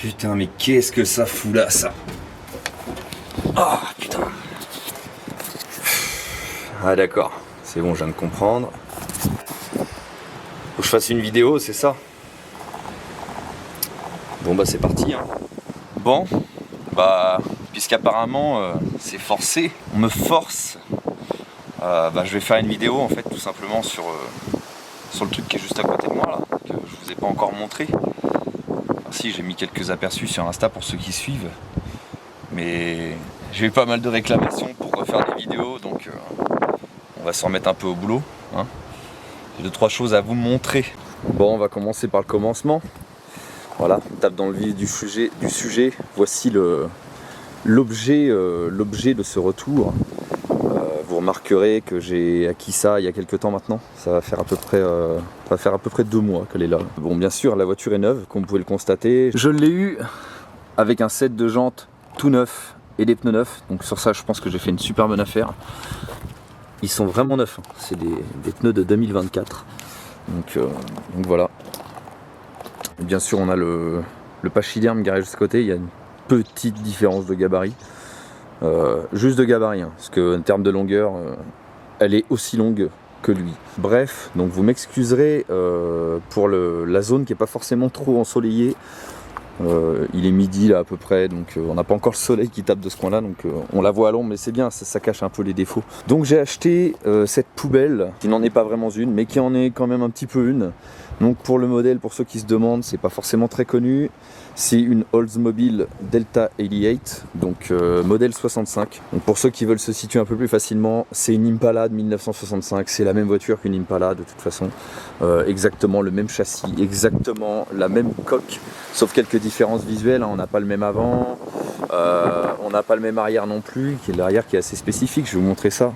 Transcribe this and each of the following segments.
Putain, mais qu'est-ce que ça fout là, ça? Ah, putain. Ah, d'accord. C'est bon, je viens de comprendre. Faut que je fasse une vidéo, c'est ça? Bon, bah, c'est parti, hein. Bon, bah, puisqu'apparemment, c'est forcé, on me force, bah, je vais faire une vidéo, en fait, tout simplement sur le truc qui est juste à côté de moi, là, que je vous ai pas encore montré. Si, j'ai mis quelques aperçus sur Insta pour ceux qui suivent, mais j'ai eu pas mal de réclamations pour refaire des vidéos, donc on va se remettre un peu au boulot, hein. J'ai 2-3 choses à vous montrer. Bon, on va commencer par le commencement. Voilà, on tape dans le vif du sujet. Voici l'objet de ce retour. Vous remarquerez que j'ai acquis ça il y a quelques temps maintenant. Ça va faire à peu près 2 mois qu'elle est là. Bon, bien sûr, la voiture est neuve, comme vous pouvez le constater. Je l'ai eu avec un set de jantes tout neuf et des pneus neufs. Donc sur ça, je pense que j'ai fait une super bonne affaire. Ils sont vraiment neufs, hein. C'est des pneus de 2024. Donc voilà. Et bien sûr, on a le pachyderme garé juste à côté. Il y a une petite différence de gabarit. Juste de gabarit, hein, parce qu'en termes de longueur, elle est aussi longue que lui. Bref, donc vous m'excuserez pour la zone qui n'est pas forcément trop ensoleillée. Il est midi là à peu près, donc on n'a pas encore le soleil qui tape de ce coin là, donc on la voit à l'ombre, mais c'est bien, ça cache un peu les défauts. Donc j'ai acheté cette poubelle, qui n'en est pas vraiment une, mais qui en est quand même un petit peu une. Donc pour le modèle, pour ceux qui se demandent, c'est pas forcément très connu. C'est une Oldsmobile Delta 88, donc modèle 65. Donc pour ceux qui veulent se situer un peu plus facilement, c'est une Impala de 1965. C'est la même voiture qu'une Impala de toute façon. Exactement le même châssis, exactement la même coque, sauf quelques différences visuelles, hein. On n'a pas le même avant, on n'a pas le même arrière non plus, qui est l'arrière qui est assez spécifique. Je vais vous montrer ça,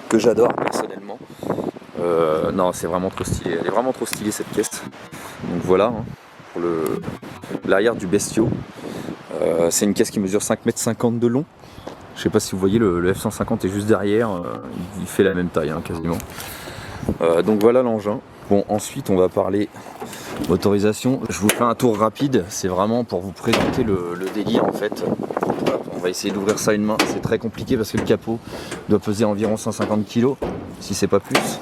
que j'adore personnellement. Non, c'est vraiment trop stylé. Elle est vraiment trop stylée cette caisse. Donc voilà, hein, pour l'arrière du bestiau. C'est une caisse qui mesure 5,50 m de long. Je sais pas si vous voyez, le F-150 est juste derrière. Il fait la même taille, hein, quasiment. Donc voilà l'engin. Bon, ensuite on va parler motorisation. Je vous fais un tour rapide. C'est vraiment pour vous présenter le délire en fait. On va essayer d'ouvrir ça une main. C'est très compliqué parce que le capot doit peser environ 150 kg, si c'est pas plus.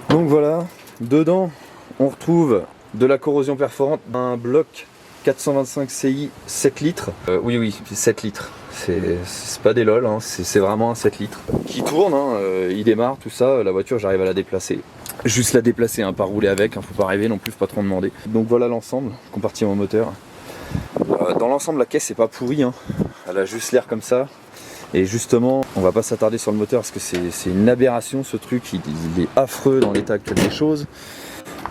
Donc voilà, dedans on retrouve de la corrosion perforante, un bloc 425 CI 7 litres. Oui, 7 litres. C'est pas des lol, hein. C'est vraiment un 7 litres. Qui tourne, hein, il démarre, tout ça, la voiture j'arrive à la déplacer. Juste la déplacer, hein, pas rouler avec, hein, faut pas rêver non plus, faut pas trop demander. Donc voilà l'ensemble, compartiment moteur. Dans l'ensemble la caisse c'est pas pourri, hein. Elle a juste l'air comme ça. Et justement, on va pas s'attarder sur le moteur parce que c'est une aberration ce truc, il est affreux dans l'état actuel des choses.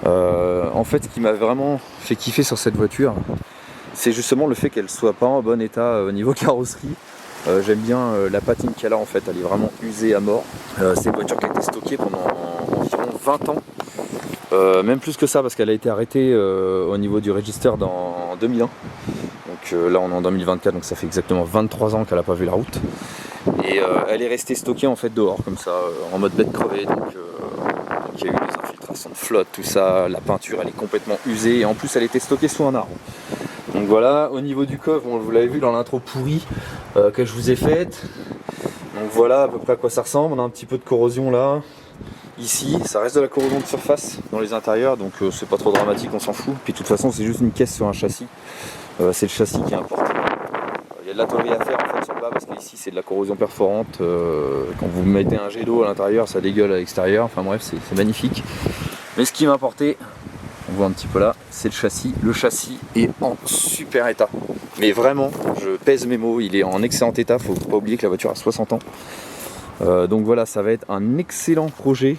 En fait, ce qui m'a vraiment fait kiffer sur cette voiture, c'est justement le fait qu'elle soit pas en bon état au niveau carrosserie. J'aime bien la patine qu'elle a en fait, elle est vraiment usée à mort. C'est une voiture qui a été stockée pendant environ 20 ans. Même plus que ça parce qu'elle a été arrêtée au niveau du register en 2001. Donc là on est en 2024, donc ça fait exactement 23 ans qu'elle n'a pas vu la route. Et elle est restée stockée en fait dehors comme ça, en mode bête crevée. Donc il y a eu des infiltrations de flotte, tout ça, la peinture elle est complètement usée et en plus elle était stockée sous un arbre. Donc voilà, au niveau du coffre, bon, vous l'avez vu dans l'intro pourrie que je vous ai faite. Donc voilà à peu près à quoi ça ressemble, on a un petit peu de corrosion là. Ici, ça reste de la corrosion de surface dans les intérieurs, donc c'est pas trop dramatique, on s'en fout. Puis de toute façon, c'est juste une caisse sur un châssis. C'est le châssis qui est important. Il y a de la tôlerie à faire en fait sur le bas parce qu'ici c'est de la corrosion perforante. Quand vous mettez un jet d'eau à l'intérieur, ça dégueule à l'extérieur. Enfin bref, c'est magnifique. Mais ce qui m'a importé, on voit un petit peu là, c'est le châssis. Le châssis est en super état. Mais vraiment, je pèse mes mots, il est en excellent état. Faut pas oublier que la voiture a 60 ans. Donc voilà, ça va être un excellent projet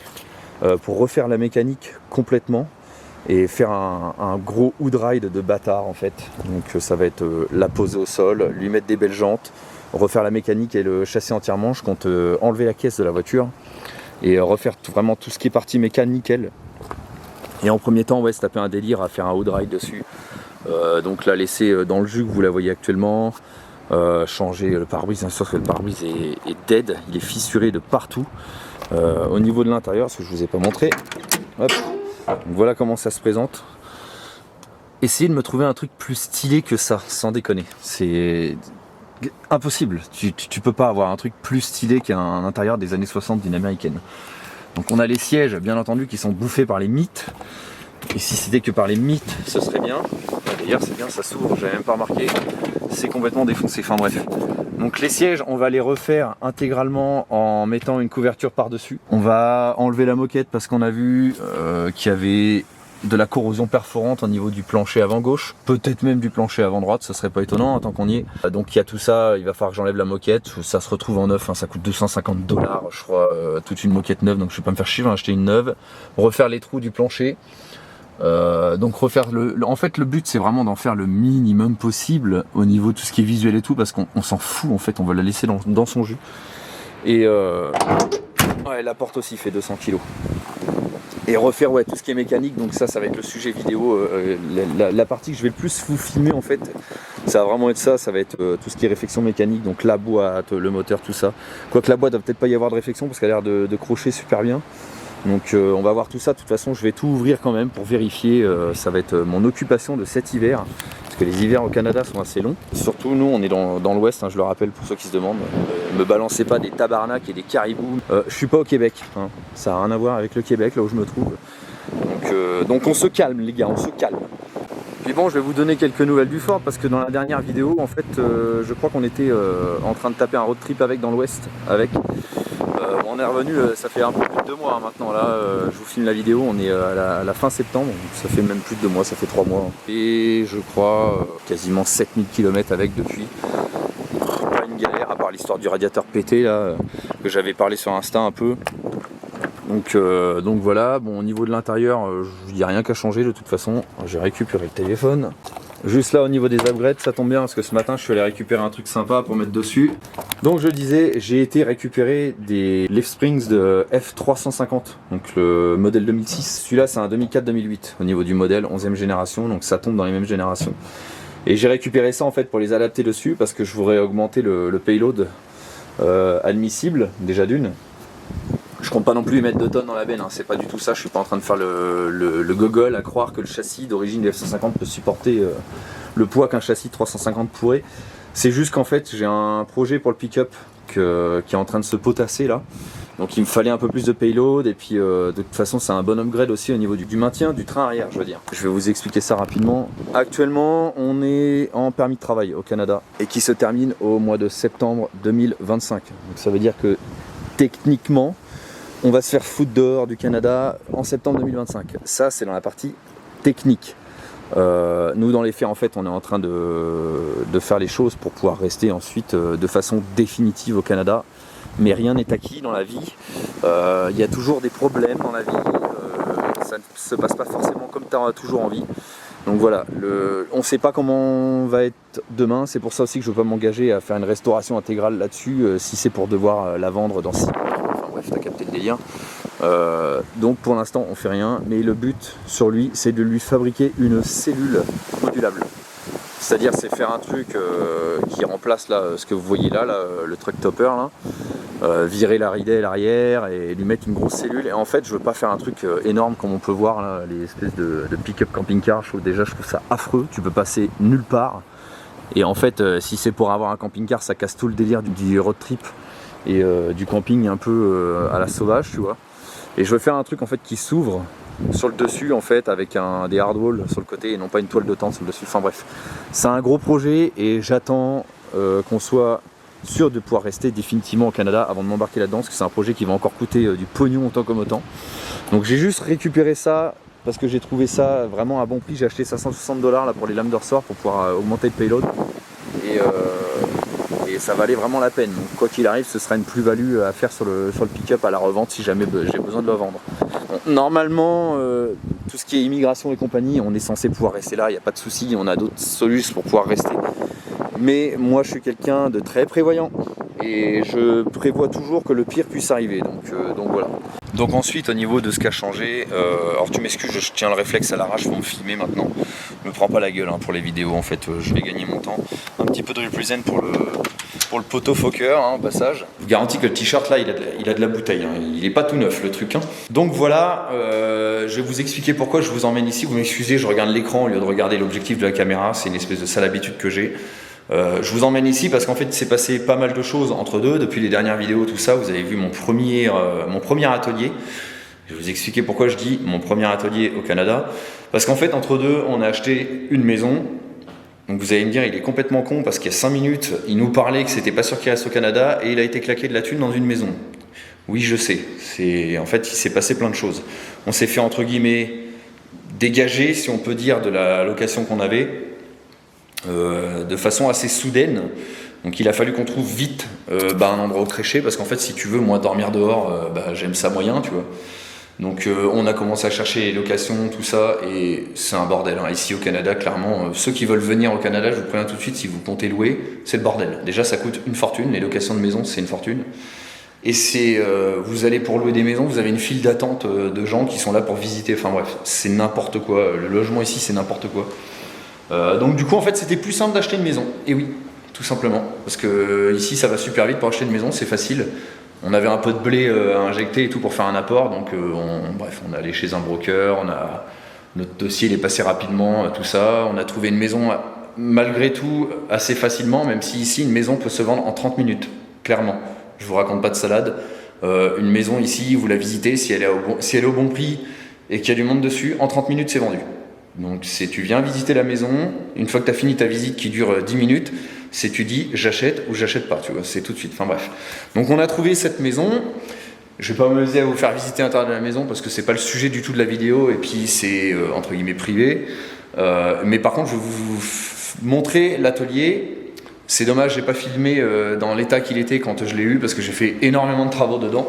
pour refaire la mécanique complètement et faire un gros hood ride de bâtard en fait. Donc ça va être la poser au sol, lui mettre des belles jantes, refaire la mécanique et le châssis entièrement. Je compte enlever la caisse de la voiture et refaire vraiment tout ce qui est partie mécanique nickel. Et en premier temps, ouais, se taper un délire à faire un hood ride dessus. Donc la laisser dans le jus que vous la voyez actuellement. Changer le pare-brise, bien sûr que le pare-brise est dead, il est fissuré de partout. Au niveau de l'intérieur, ce que je vous ai pas montré, hop. Donc voilà comment ça se présente. essayez de me trouver un truc plus stylé que ça, sans déconner. C'est impossible. Tu peux pas avoir un truc plus stylé qu'un intérieur des années 60 d'une américaine. Donc on a les sièges, bien entendu, qui sont bouffés par les mythes. Et si c'était que par les mythes, ce serait bien. D'ailleurs, c'est bien, ça s'ouvre, j'avais même pas remarqué. C'est complètement défoncé. Enfin bref. Donc les sièges, on va les refaire intégralement en mettant une couverture par-dessus. On va enlever la moquette parce qu'on a vu qu'il y avait de la corrosion perforante au niveau du plancher avant gauche, peut-être même du plancher avant droite, ça serait pas étonnant tant qu'on y est. Donc il y a tout ça, il va falloir que j'enlève la moquette, ça se retrouve en neuf, hein, ça coûte 250 $, je crois, toute une moquette neuve, donc je vais pas me faire chier, je vais en acheter une neuve, refaire les trous du plancher. Donc refaire en fait le but c'est vraiment d'en faire le minimum possible au niveau de tout ce qui est visuel et tout, parce qu'on s'en fout en fait, on va la laisser dans son jus. Et ouais, la porte aussi fait 200 kg. Et refaire ouais, tout ce qui est mécanique, donc ça va être le sujet vidéo, la partie que je vais le plus vous filmer en fait, ça va vraiment être ça va être tout ce qui est réflexion mécanique, donc la boîte, le moteur, tout ça. Quoique la boîte va peut-être pas y avoir de réflexion parce qu'elle a l'air de crocher super bien. Donc on va voir tout ça, de toute façon je vais tout ouvrir quand même pour vérifier, ça va être mon occupation de cet hiver. Parce que les hivers au Canada sont assez longs. Surtout nous on est dans l'ouest, hein, je le rappelle pour ceux qui se demandent. Me balancez pas des tabarnaks et des caribous. Je suis pas au Québec, hein. Ça n'a rien à voir avec le Québec là où je me trouve. Donc on se calme les gars, on se calme. Puis bon, je vais vous donner quelques nouvelles du Ford parce que dans la dernière vidéo en fait je crois qu'on était en train de taper un road trip dans l'ouest avec. On est revenu, ça fait un peu plus de 2 mois hein, maintenant, là je vous filme la vidéo, on est à la fin septembre, ça fait même plus de 2 mois, ça fait 3 mois. Et je crois quasiment 7000 km avec depuis. Pas une galère, à part l'histoire du radiateur pété là, que j'avais parlé sur Insta un peu. Donc voilà, bon au niveau de l'intérieur, il n'y a rien qu'à changer de toute façon. J'ai récupéré le téléphone. Juste là au niveau des upgrades, ça tombe bien parce que ce matin je suis allé récupérer un truc sympa pour mettre dessus. Donc je le disais, j'ai été récupérer des Leaf Springs de F350, donc le modèle 2006. Celui-là c'est un 2004-2008 au niveau du modèle, 11e génération, donc ça tombe dans les mêmes générations. Et j'ai récupéré ça en fait pour les adapter dessus parce que je voudrais augmenter le payload admissible, déjà d'une. Je compte pas non plus mettre 2 tonnes dans la benne, hein. C'est pas du tout ça, je suis pas en train de faire le gogol à croire que le châssis d'origine des F-150 peut supporter le poids qu'un châssis 350 pourrait. C'est juste qu'en fait j'ai un projet pour le pick-up qui est en train de se potasser là. Donc il me fallait un peu plus de payload et puis de toute façon c'est un bon upgrade aussi au niveau du maintien du train arrière je veux dire. Je vais vous expliquer ça rapidement. Actuellement on est en permis de travail au Canada et qui se termine au mois de septembre 2025. Donc ça veut dire que techniquement on va se faire foutre dehors du Canada en septembre 2025. Ça, c'est dans la partie technique. Nous, dans les faits, en fait, on est en train de faire les choses pour pouvoir rester ensuite de façon définitive au Canada. Mais rien n'est acquis dans la vie. Il y a toujours des problèmes dans la vie. Ça ne se passe pas forcément comme tu as toujours envie. Donc voilà, on ne sait pas comment on va être demain. C'est pour ça aussi que je ne veux pas m'engager à faire une restauration intégrale là-dessus, si c'est pour devoir la vendre dans 6 mois. Bref, t'as capté le délire. Donc pour l'instant on fait rien, mais le but sur lui c'est de lui fabriquer une cellule modulable. C'est-à-dire c'est faire un truc qui remplace là ce que vous voyez là le truck topper là, virer la ridelle arrière et lui mettre une grosse cellule. Et en fait je veux pas faire un truc énorme comme on peut voir là, les espèces de pick-up camping-car. Je trouve ça affreux, tu peux passer nulle part. Et en fait si c'est pour avoir un camping-car ça casse tout le délire du road trip et du camping un peu à la sauvage, tu vois. Et je veux faire un truc en fait qui s'ouvre sur le dessus en fait avec des hardwalls sur le côté et non pas une toile de tente sur le dessus. Enfin bref, c'est un gros projet et j'attends qu'on soit sûr de pouvoir rester définitivement au Canada avant de m'embarquer là-dedans parce que c'est un projet qui va encore coûter du pognon autant comme autant. Donc j'ai juste récupéré ça parce que j'ai trouvé ça vraiment à bon prix. J'ai acheté ça 160 $ là pour les lames de ressort pour pouvoir augmenter le payload et ça valait vraiment la peine. Donc quoi qu'il arrive, ce sera une plus-value à faire sur le pick-up à la revente si jamais j'ai besoin de le vendre. Bon, normalement, tout ce qui est immigration et compagnie, on est censé pouvoir rester là, il n'y a pas de souci, on a d'autres solutions pour pouvoir rester. Mais moi je suis quelqu'un de très prévoyant et je prévois toujours que le pire puisse arriver. Donc voilà. Donc ensuite au niveau de ce qui a changé, alors tu m'excuses, je tiens le réflexe à l'arrache pour me filmer maintenant. Je me prends pas la gueule hein, pour les vidéos en fait, je vais gagner mon temps. Un petit peu de represent pour pour le poteau Fokker, hein, au passage. Je vous garantis que le t-shirt là, il a de la bouteille, hein. Il est pas tout neuf le truc. Hein. Donc voilà, je vais vous expliquer pourquoi je vous emmène ici. Vous m'excusez, je regarde l'écran au lieu de regarder l'objectif de la caméra. C'est une espèce de sale habitude que j'ai. Je vous emmène ici parce qu'en fait il s'est passé pas mal de choses entre deux. Depuis les dernières vidéos, tout ça, vous avez vu mon premier atelier. Je vais vous expliquer pourquoi je dis mon premier atelier au Canada. Parce qu'en fait, entre deux, on a acheté une maison. Donc vous allez me dire, il est complètement con parce qu'il y a 5 minutes, il nous parlait que c'était pas sûr qu'il reste au Canada et il a été claqué de la thune dans une maison. Oui, je sais. En fait, il s'est passé plein de choses. On s'est fait, entre guillemets, dégager, si on peut dire, de la location qu'on avait de façon assez soudaine. Donc il a fallu qu'on trouve vite un endroit au crécher parce qu'en fait, si tu veux, moi, dormir dehors, j'aime ça moyen, tu vois. Donc on a commencé à chercher les locations, tout ça, et c'est un bordel. Hein. Ici au Canada, clairement, ceux qui veulent venir au Canada, je vous préviens tout de suite, si vous comptez louer, c'est le bordel. Déjà, ça coûte une fortune, les locations de maisons, c'est une fortune. Et vous allez pour louer des maisons, vous avez une file d'attente de gens qui sont là pour visiter, enfin bref, c'est n'importe quoi. Le logement ici, c'est n'importe quoi. Donc du coup, en fait, c'était plus simple d'acheter une maison. Et oui, tout simplement. Parce que ici, ça va super vite pour acheter une maison, c'est facile. On avait un peu de blé à injecter et tout pour faire un apport, donc on est allé chez un broker, notre dossier il est passé rapidement, tout ça. On a trouvé une maison malgré tout assez facilement, même si ici une maison peut se vendre en 30 minutes, clairement. Je vous raconte pas de salade. Une maison ici, vous la visitez, si elle est au bon prix et qu'il y a du monde dessus, en 30 minutes c'est vendu. Donc tu viens visiter la maison, une fois que tu as fini ta visite qui dure 10 minutes, tu dis j'achète ou j'achète pas, tu vois, c'est tout de suite, enfin bref. Donc on a trouvé cette maison, je vais pas m'amuser à vous faire visiter l'intérieur de la maison parce que c'est pas le sujet du tout de la vidéo et puis c'est entre guillemets privé. Mais par contre je vais vous montrer l'atelier. C'est dommage, j'ai pas filmé dans l'état qu'il était quand je l'ai eu parce que j'ai fait énormément de travaux dedans.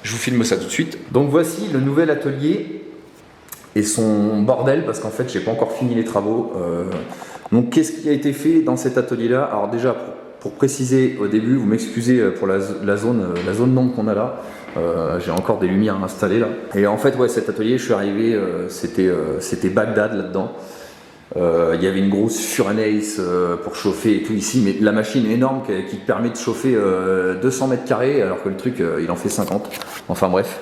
Je vous filme ça tout de suite. Donc voici le nouvel atelier et son bordel parce qu'en fait j'ai pas encore fini les travaux. Donc qu'est-ce qui a été fait dans cet atelier là? Alors déjà pour préciser au début, vous m'excusez pour la zone d'ombre qu'on a là, j'ai encore des lumières installées là. Et en fait ouais, cet atelier, je suis arrivé, c'était Bagdad là-dedans. Il y avait une grosse furnace pour chauffer et tout ici, mais la machine est énorme qui te permet de chauffer 200 mètres carrés alors que le truc il en fait 50. Enfin bref,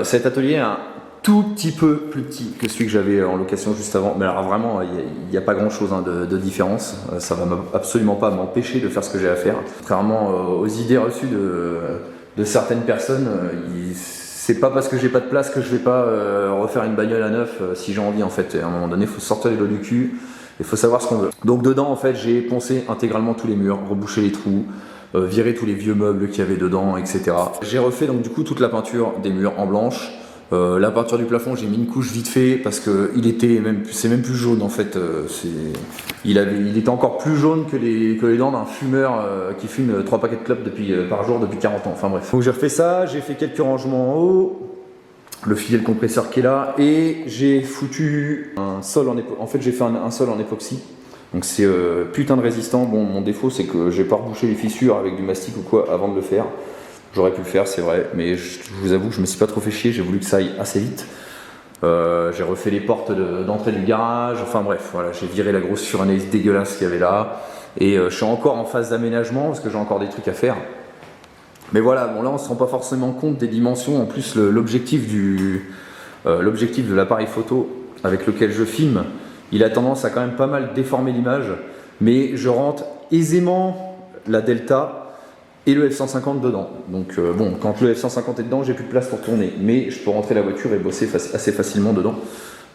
cet atelier est un tout petit peu plus petit que celui que j'avais en location juste avant, mais alors vraiment il n'y a pas grand chose de différence. Ça va absolument pas m'empêcher de faire ce que j'ai à faire, contrairement aux idées reçues de certaines personnes. C'est pas parce que j'ai pas de place que je vais pas refaire une bagnole à neuf si j'ai envie en fait. À un moment donné, il faut sortir les doigts du cul, il faut savoir ce qu'on veut. Donc dedans en fait, j'ai poncé intégralement tous les murs, rebouché les trous, viré tous les vieux meubles qu'il y avait dedans, etc. J'ai refait donc du coup toute la peinture des murs en blanche. La peinture du plafond, j'ai mis une couche vite fait parce que c'est même plus jaune en fait. Il était encore plus jaune que les dents d'un fumeur qui fume 3 paquets de clopes par jour depuis 40 ans. Enfin bref. Donc j'ai refait ça, j'ai fait quelques rangements en haut, le filet de compresseur qui est là, et j'ai foutu un sol en époxy. En fait, j'ai fait un sol en époxy. Donc c'est putain de résistant. Bon, mon défaut c'est que j'ai pas rebouché les fissures avec du mastic ou quoi avant de le faire. J'aurais pu le faire, c'est vrai, mais je vous avoue que je me suis pas trop fait chier, j'ai voulu que ça aille assez vite. J'ai refait les portes d'entrée du garage, enfin bref, voilà, j'ai viré la grosse furnace dégueulasse qu'il y avait là. Et je suis encore en phase d'aménagement parce que j'ai encore des trucs à faire. Mais voilà, bon là on se rend pas forcément compte des dimensions. En plus l'objectif de l'appareil photo avec lequel je filme, il a tendance à quand même pas mal déformer l'image. Mais je rentre aisément la Delta et le F-150 dedans. Donc bon, quand le F-150 est dedans, j'ai plus de place pour tourner, mais je peux rentrer la voiture et bosser assez facilement dedans.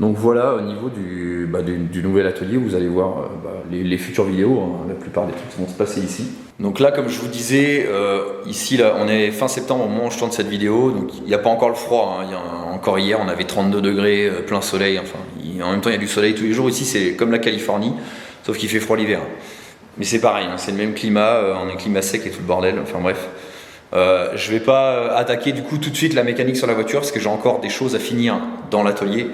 Donc voilà, au niveau du nouvel atelier, vous allez voir les futures vidéos, hein, la plupart des trucs qui vont se passer ici. Donc là, comme je vous disais, ici là, on est fin septembre au moment où je tourne cette vidéo, donc il n'y a pas encore le froid, hein, encore hier on avait 32 degrés, plein soleil, enfin, en même temps il y a du soleil tous les jours. Ici c'est comme la Californie, sauf qu'il fait froid l'hiver. Mais c'est pareil, hein, c'est le même climat, on est climat sec et tout le bordel, enfin bref. Je vais pas attaquer du coup tout de suite la mécanique sur la voiture parce que j'ai encore des choses à finir dans l'atelier.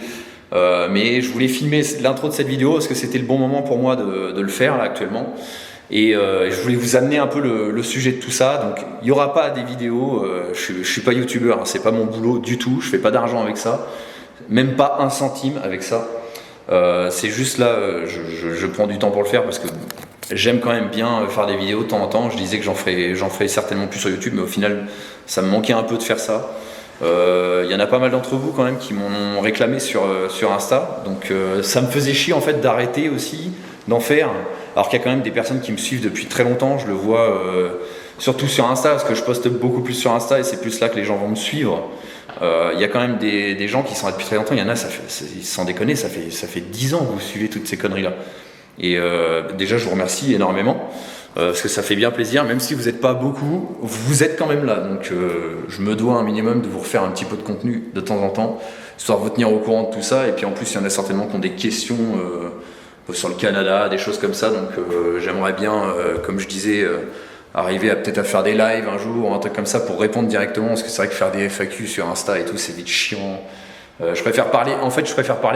Mais je voulais filmer l'intro de cette vidéo parce que c'était le bon moment pour moi de le faire là actuellement. Et je voulais vous amener un peu le sujet de tout ça. Donc il n'y aura pas des vidéos, je suis pas youtubeur, hein, c'est pas mon boulot du tout, je fais pas d'argent avec ça, même pas un centime avec ça. C'est juste là, je prends du temps pour le faire parce que J'aime quand même bien faire des vidéos de temps en temps. Je disais que j'en ferai certainement plus sur YouTube, mais au final, ça me manquait un peu de faire ça. Il y en a pas mal d'entre vous quand même qui m'en ont réclamé sur Insta. Donc ça me faisait chier en fait d'arrêter aussi d'en faire. Alors qu'il y a quand même des personnes qui me suivent depuis très longtemps. Je le vois surtout sur Insta, parce que je poste beaucoup plus sur Insta et c'est plus là que les gens vont me suivre. Il y a quand même des gens qui sont là depuis très longtemps. Il y en a, sans déconner, ça fait 10 ans que vous suivez toutes ces conneries là. Et déjà je vous remercie énormément parce que ça fait bien plaisir, même si vous n'êtes pas beaucoup, vous êtes quand même là, donc je me dois un minimum de vous refaire un petit peu de contenu de temps en temps, histoire de vous tenir au courant de tout ça. Et puis en plus il y en a certainement qui ont des questions sur le Canada, des choses comme ça, donc j'aimerais bien, comme je disais, arriver à peut-être à faire des lives un jour ou un truc comme ça pour répondre directement, parce que c'est vrai que faire des FAQ sur Insta et tout c'est vite chiant. Je préfère parler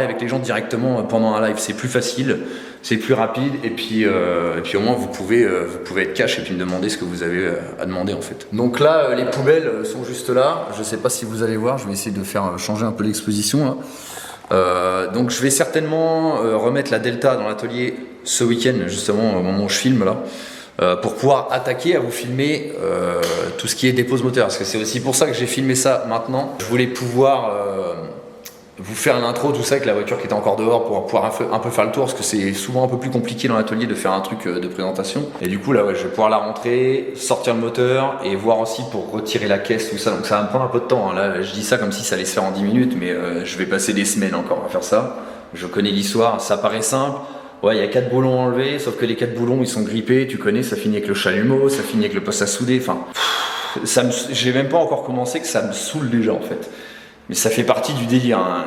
avec les gens directement pendant un live, c'est plus facile, c'est plus rapide, et puis au moins vous pouvez être cash et puis me demander ce que vous avez à demander en fait. Donc là les poubelles sont juste là, je sais pas si vous allez voir, je vais essayer de faire changer un peu l'exposition là. Donc je vais certainement remettre la Delta dans l'atelier ce week-end, justement au moment où je filme là. Pour pouvoir attaquer à vous filmer tout ce qui est dépose moteur, parce que c'est aussi pour ça que j'ai filmé ça maintenant. Je voulais pouvoir vous faire l'intro, tout ça, avec la voiture qui était encore dehors pour pouvoir un peu faire le tour, parce que c'est souvent un peu plus compliqué dans l'atelier de faire un truc de présentation. Et du coup là ouais, je vais pouvoir la rentrer, sortir le moteur et voir aussi pour retirer la caisse, tout ça. Donc ça va me prendre un peu de temps, hein. Là je dis ça comme si ça allait se faire en 10 minutes, mais je vais passer des semaines encore à faire ça. Je connais l'histoire, ça paraît simple. Ouais, il y a 4 boulons enlevés, sauf que les 4 boulons ils sont grippés, tu connais, ça finit avec le chalumeau, ça finit avec le poste à souder, enfin... J'ai même pas encore commencé que ça me saoule déjà en fait. Mais ça fait partie du délire, hein.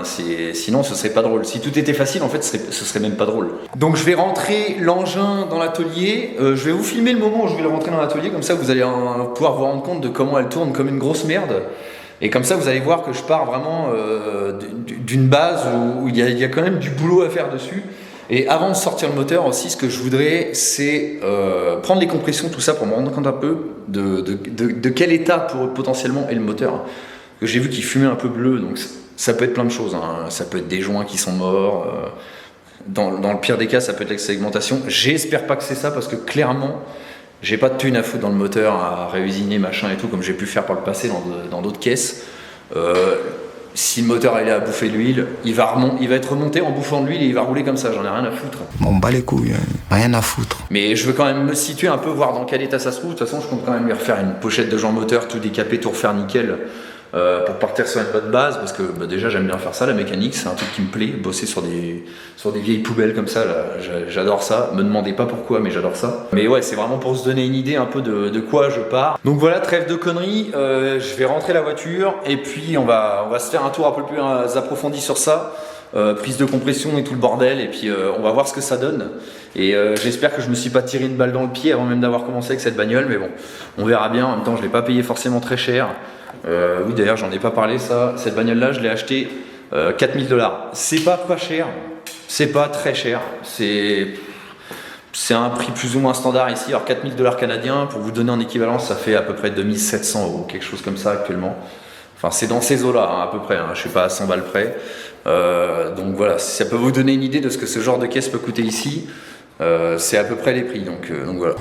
Sinon ce serait pas drôle. Si tout était facile en fait ce serait même pas drôle. Donc je vais rentrer l'engin dans l'atelier, je vais vous filmer le moment où je vais le rentrer dans l'atelier, comme ça vous allez pouvoir vous rendre compte de comment elle tourne comme une grosse merde. Et comme ça vous allez voir que je pars vraiment d'une base où il y a quand même du boulot à faire dessus. Et avant de sortir le moteur aussi, ce que je voudrais, c'est prendre les compressions, tout ça, pour me rendre compte un peu de quel état potentiellement est le moteur. J'ai vu qu'il fumait un peu bleu, donc ça peut être plein de choses, hein. Ça peut être des joints qui sont morts. Dans le pire des cas, ça peut être l'ex-segmentation. J'espère pas que c'est ça, parce que clairement, j'ai pas de thune à foutre dans le moteur, à réusiner, machin et tout, comme j'ai pu faire par le passé dans d'autres caisses. Si le moteur il est à bouffer de l'huile, il va être remonté en bouffant de l'huile et il va rouler comme ça, j'en ai rien à foutre. On bat les couilles, rien à foutre. Mais je veux quand même me situer un peu, voir dans quel état ça se trouve. De toute façon, je compte quand même lui refaire une pochette de Jean moteur, tout décapé, tout refaire nickel, pour partir sur une bonne base, parce que déjà j'aime bien faire ça, la mécanique, c'est un truc qui me plaît, bosser sur des vieilles poubelles comme ça, là, j'adore ça. Me demandez pas pourquoi, mais j'adore ça. Mais ouais, c'est vraiment pour se donner une idée un peu de quoi je pars. Donc voilà, trêve de conneries, je vais rentrer la voiture et puis on va se faire un tour un peu plus approfondi sur ça. Prise de compression et tout le bordel, et puis on va voir ce que ça donne. Et j'espère que je me suis pas tiré une balle dans le pied avant même d'avoir commencé avec cette bagnole, mais bon, on verra bien. En même temps, je l'ai pas payé forcément très cher. Oui, d'ailleurs, j'en ai pas parlé, ça. Cette bagnole là, je l'ai achetée 4000 $. C'est pas cher, c'est pas très cher, c'est un prix plus ou moins standard ici. Alors 4000 $ canadiens, pour vous donner en équivalence, ça fait à peu près 2700 €, quelque chose comme ça actuellement. Enfin, c'est dans ces eaux-là, hein, à peu près, hein. Je suis pas à 100 balles près. Donc voilà, si ça peut vous donner une idée de ce que ce genre de caisse peut coûter ici, c'est à peu près les prix, donc voilà.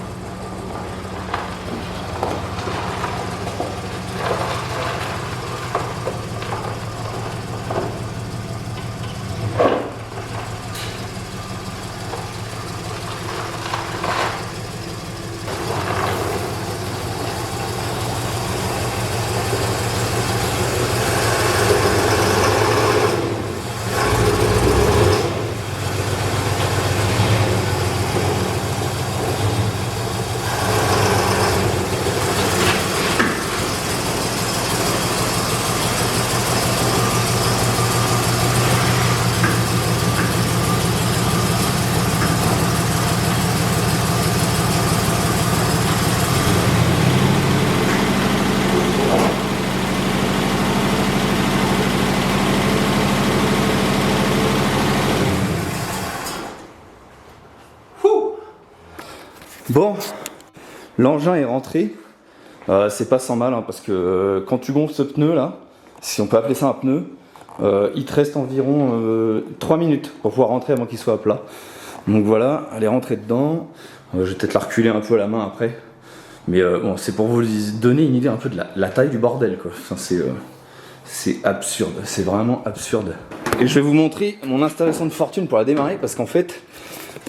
Bon, l'engin est rentré, c'est pas sans mal, hein, parce que quand tu gonfles ce pneu là, si on peut appeler ça un pneu, il te reste environ 3 minutes pour pouvoir rentrer avant qu'il soit à plat. Donc voilà, elle est rentrée dedans. Je vais peut-être la reculer un peu à la main après. Mais bon, c'est pour vous donner une idée un peu de la taille du bordel, quoi. Enfin, c'est absurde, c'est vraiment absurde. Et je vais vous montrer mon installation de fortune pour la démarrer parce qu'en fait,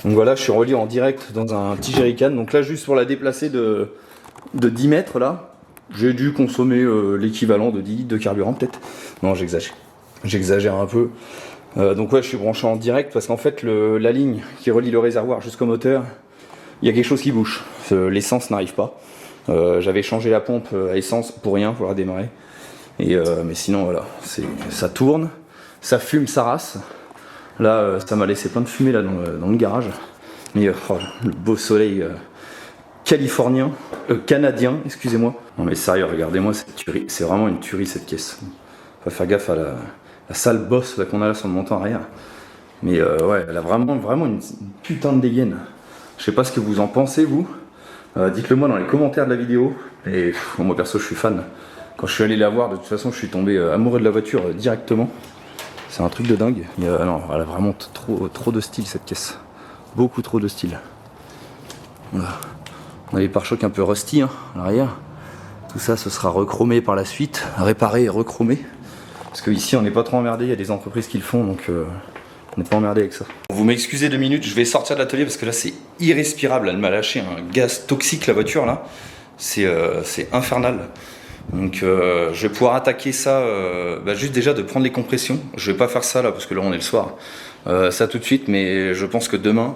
donc voilà, je suis relié en direct dans un petit jerrycan. Donc là, juste pour la déplacer de 10 mètres, là, j'ai dû consommer l'équivalent de 10 litres de carburant, peut-être. Non, j'exagère un peu. Donc ouais, je suis branché en direct parce qu'en fait, la ligne qui relie le réservoir jusqu'au moteur, il y a quelque chose qui bouge. L'essence n'arrive pas. J'avais changé la pompe à essence pour rien, pour la démarrer. Mais sinon, voilà, ça tourne, ça fume sa race. Là, ça m'a laissé plein de fumée là dans le garage. Mais oh, le beau soleil canadien, excusez-moi. Non mais sérieux, regardez-moi cette tuerie. C'est vraiment une tuerie cette caisse. Faut faire gaffe à la sale bosse qu'on a là sur le montant arrière. Mais ouais, elle a vraiment une putain de dégaine. Je sais pas ce que vous en pensez, vous. Dites-le moi dans les commentaires de la vidéo. Et moi perso, je suis fan. Quand je suis allé la voir, de toute façon, je suis tombé amoureux de la voiture directement. C'est un truc de dingue. Non, elle a vraiment trop de style cette caisse. Beaucoup trop de style. Voilà. On a les pare-chocs un peu rusty hein, à l'arrière. Tout ça, ce sera rechromé par la suite, réparé et rechromé. Parce qu'ici, on n'est pas trop emmerdé. Il y a des entreprises qui le font, donc on n'est pas emmerdé avec ça. Vous m'excusez 2 minutes, je vais sortir de l'atelier parce que là, c'est irrespirable. Elle m'a lâché un gaz toxique, la voiture là. C'est infernal. Donc je vais pouvoir attaquer ça, juste déjà de prendre les compressions. Je vais pas faire ça là parce que là on est le soir. Ça tout de suite, mais je pense que demain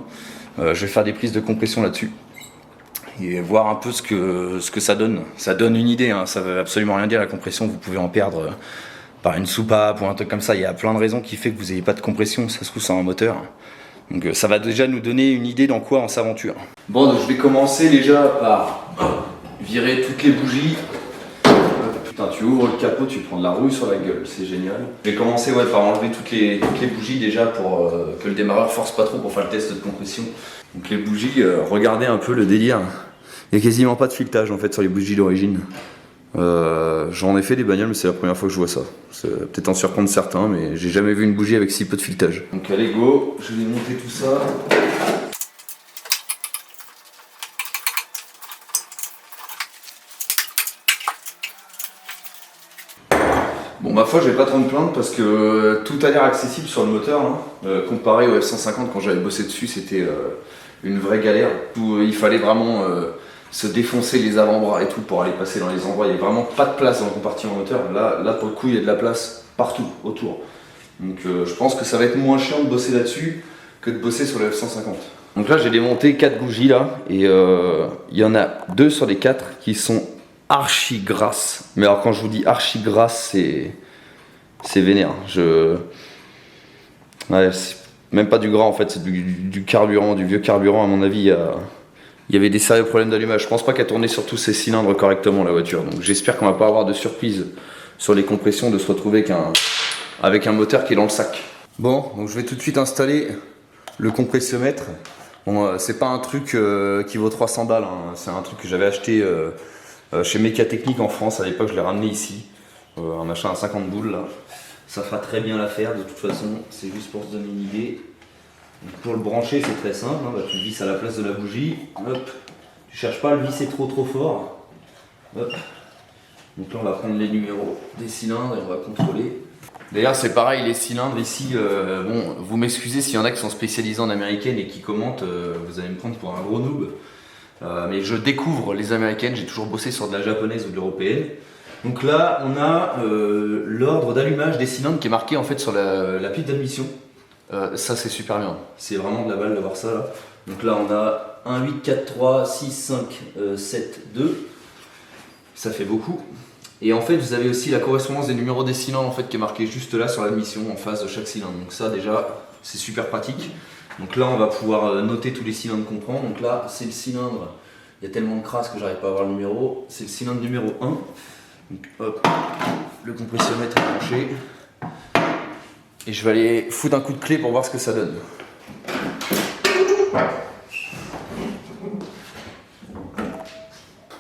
je vais faire des prises de compression là-dessus et voir un peu ce que ça donne. Ça donne une idée, hein. Ça veut absolument rien dire la compression. Vous pouvez en perdre par une soupape ou un truc comme ça. Il y a plein de raisons qui fait que vous n'ayez pas de compression. Ça se trouve sur un moteur. Donc ça va déjà nous donner une idée dans quoi on s'aventure. Bon, donc je vais commencer déjà par virer toutes les bougies. Putain, tu ouvres le capot, tu prends de la rouille sur la gueule, c'est génial. Je vais commencer par enlever toutes les bougies déjà pour que le démarreur force pas trop pour faire le test de compression. Donc les bougies, regardez un peu le délire. Il n'y a quasiment pas de filetage en fait sur les bougies d'origine. J'en ai fait des bagnoles mais c'est la première fois que je vois ça. C'est peut-être en surprendre certains mais j'ai jamais vu une bougie avec si peu de filetage. Donc allez go, je vais démonter tout ça. Bon, ma foi, je vais pas trop me plaindre parce que tout a l'air accessible sur le moteur. Hein. Comparé au F-150, quand j'avais bossé dessus, c'était une vraie galère. Il fallait vraiment se défoncer les avant-bras et tout pour aller passer dans les endroits. Il n'y avait vraiment pas de place dans le compartiment moteur. Là, pour le coup, il y a de la place partout autour. Donc, je pense que ça va être moins chiant de bosser là-dessus que de bosser sur le F-150. Donc là, j'ai démonté 4 bougies là et il y en a 2 sur les 4 qui sont archi grasse. Mais alors quand je vous dis archi grasse, c'est vénère. Ouais, c'est même pas du gras en fait, c'est du carburant, du vieux carburant à mon avis. Il y avait des sérieux problèmes d'allumage. Je pense pas qu'elle tournait sur tous ses cylindres correctement la voiture. Donc j'espère qu'on va pas avoir de surprise sur les compressions de se retrouver avec un moteur qui est dans le sac. Bon, donc je vais tout de suite installer le compressiomètre. Bon, c'est pas un truc qui vaut 300 balles. Hein. C'est un truc que j'avais acheté chez Mécatechnique en France, à l'époque je l'ai ramené ici, un machin à 50 boules là. Ça fera très bien l'affaire de toute façon, c'est juste pour se donner une idée. Donc, pour le brancher c'est très simple, hein. Tu le visses à la place de la bougie, hop. Tu cherches pas à le visser trop fort. Hop. Donc là on va prendre les numéros des cylindres et on va contrôler. D'ailleurs c'est pareil, les cylindres ici, bon vous m'excusez s'il y en a qui sont spécialisés en américaine et qui commentent, vous allez me prendre pour un gros noob. Mais je découvre les américaines, j'ai toujours bossé sur de la japonaise ou de l'européenne. Donc là on a l'ordre d'allumage des cylindres qui est marqué en fait sur la pile d'admission. Ça c'est super bien, c'est vraiment de la balle d'avoir ça là. Donc là on a 1, 8, 4, 3, 6, 5, 7, 2. Ça fait beaucoup. Et en fait vous avez aussi la correspondance des numéros des cylindres en fait, qui est marqué juste là sur l'admission en face de chaque cylindre. Donc ça déjà c'est super pratique. Donc là on va pouvoir noter tous les cylindres qu'on prend. Donc là c'est le cylindre, il y a tellement de crasse que j'arrive pas à voir le numéro. C'est le cylindre numéro 1. Donc hop, le compressiomètre est branché. Et je vais aller foutre un coup de clé pour voir ce que ça donne.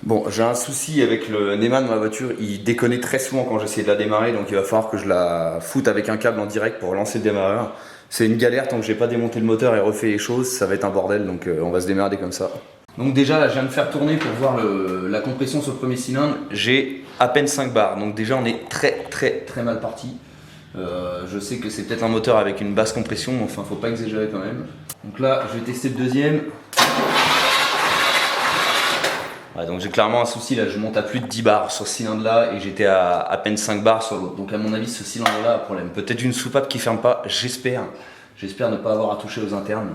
Bon, j'ai un souci avec le NEMA de ma voiture, il déconnait très souvent quand j'essaie de la démarrer, donc il va falloir que je la foute avec un câble en direct pour relancer le démarreur. C'est une galère tant que j'ai pas démonté le moteur et refait les choses, ça va être un bordel, donc on va se démerder comme ça. Donc déjà là je viens de faire tourner pour voir la compression sur le premier cylindre, j'ai à peine 5 bars, donc déjà on est très mal parti. Je sais que c'est peut-être un moteur avec une basse compression, mais enfin faut pas exagérer quand même. Donc là je vais tester le deuxième. Ouais, donc j'ai clairement un souci là, je monte à plus de 10 bars sur ce cylindre là et j'étais à peine 5 bars sur l'autre. Donc à mon avis ce cylindre là a problème. Peut-être une soupape qui ferme pas, j'espère. J'espère ne pas avoir à toucher aux internes.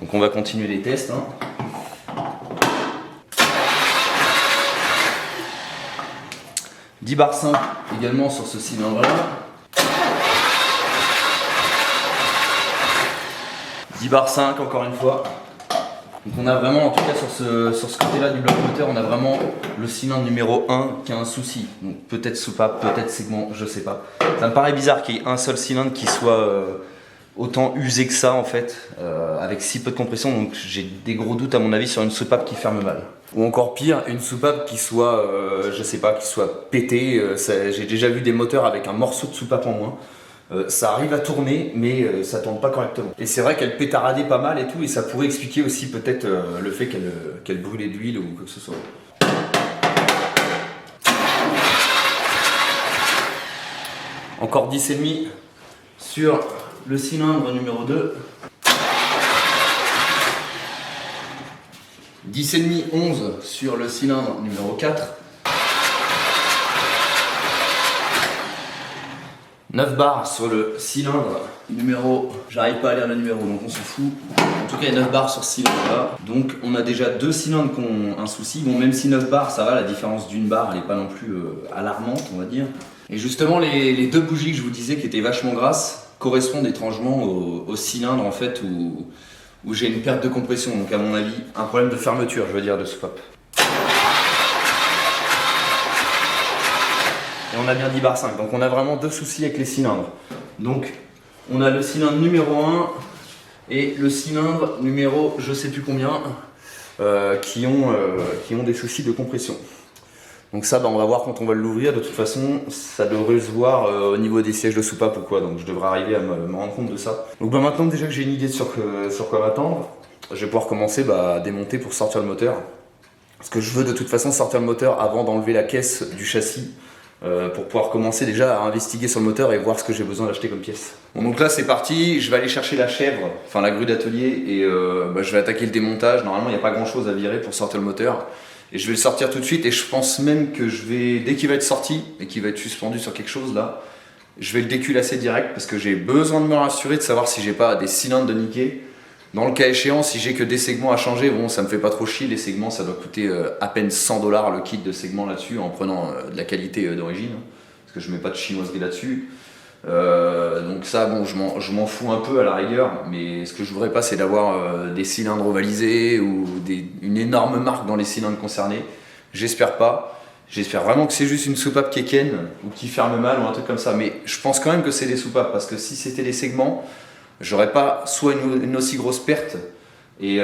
Donc on va continuer les tests. Hein. « 10 bars 5 également sur ce cylindre là. 10 bars 5 encore une fois. Donc on a vraiment, en tout cas sur ce côté-là du bloc moteur, on a vraiment le cylindre numéro 1 qui a un souci. Donc peut-être soupape, peut-être segment, je sais pas. Ça me paraît bizarre qu'il y ait un seul cylindre qui soit autant usé que ça en fait, avec si peu de compression. Donc j'ai des gros doutes à mon avis sur une soupape qui ferme mal. Ou encore pire, une soupape qui soit, je sais pas, qui soit pétée. J'ai déjà vu des moteurs avec un morceau de soupape en moins. Ça arrive à tourner mais ça tourne pas correctement. Et c'est vrai qu'elle pétaradait pas mal et tout, et ça pourrait expliquer aussi peut-être le fait qu'elle brûlait de l'huile ou quoi que ce soit. Encore 10,5 sur le cylindre numéro 2. 10,5, 11 sur le cylindre numéro 4. 9 bars sur le cylindre numéro, j'arrive pas à lire le numéro donc on s'en fout. En tout cas il y a 9 bars sur ce cylindre là. Donc on a déjà 2 cylindres qui ont un souci. Bon, même si 9 bars ça va, la différence d'une barre elle est pas non plus alarmante on va dire. Et justement les 2 bougies que je vous disais qui étaient vachement grasses correspondent étrangement au cylindre en fait où j'ai une perte de compression. Donc à mon avis un problème de fermeture je veux dire de soupape. Et on a bien 10 bars 5, donc on a vraiment 2 soucis avec les cylindres. Donc on a le cylindre numéro 1 et le cylindre numéro je sais plus combien qui ont des soucis de compression. Donc ça on va voir quand on va l'ouvrir, de toute façon ça devrait se voir au niveau des sièges de soupape ou quoi, donc je devrais arriver à me rendre compte de ça. Donc maintenant déjà que j'ai une idée sur quoi m'attendre, je vais pouvoir commencer à démonter pour sortir le moteur. Parce que je veux de toute façon sortir le moteur avant d'enlever la caisse du châssis. Pour pouvoir commencer déjà à investiguer sur le moteur et voir ce que j'ai besoin d'acheter comme pièce. Bon, donc là c'est parti, je vais aller chercher la chèvre, enfin la grue d'atelier et je vais attaquer le démontage. Normalement il n'y a pas grand chose à virer pour sortir le moteur et je vais le sortir tout de suite, et je pense même que je vais, dès qu'il va être sorti et qu'il va être suspendu sur quelque chose là, je vais le déculasser direct parce que j'ai besoin de me rassurer de savoir si j'ai pas des cylindres de niquer. Dans le cas échéant, si j'ai que des segments à changer, bon, ça me fait pas trop chier. Les segments, ça doit coûter à peine 100 $ le kit de segments là-dessus, en prenant de la qualité d'origine, parce que je mets pas de chinoiserie là-dessus. Donc ça, bon, je m'en fous un peu à la rigueur, mais ce que je voudrais pas, c'est d'avoir des cylindres ovalisés ou une énorme marque dans les cylindres concernés. J'espère pas. J'espère vraiment que c'est juste une soupape qui est ken ou qui ferme mal ou un truc comme ça. Mais je pense quand même que c'est des soupapes, parce que si c'était des segments, j'aurais pas soit une aussi grosse perte et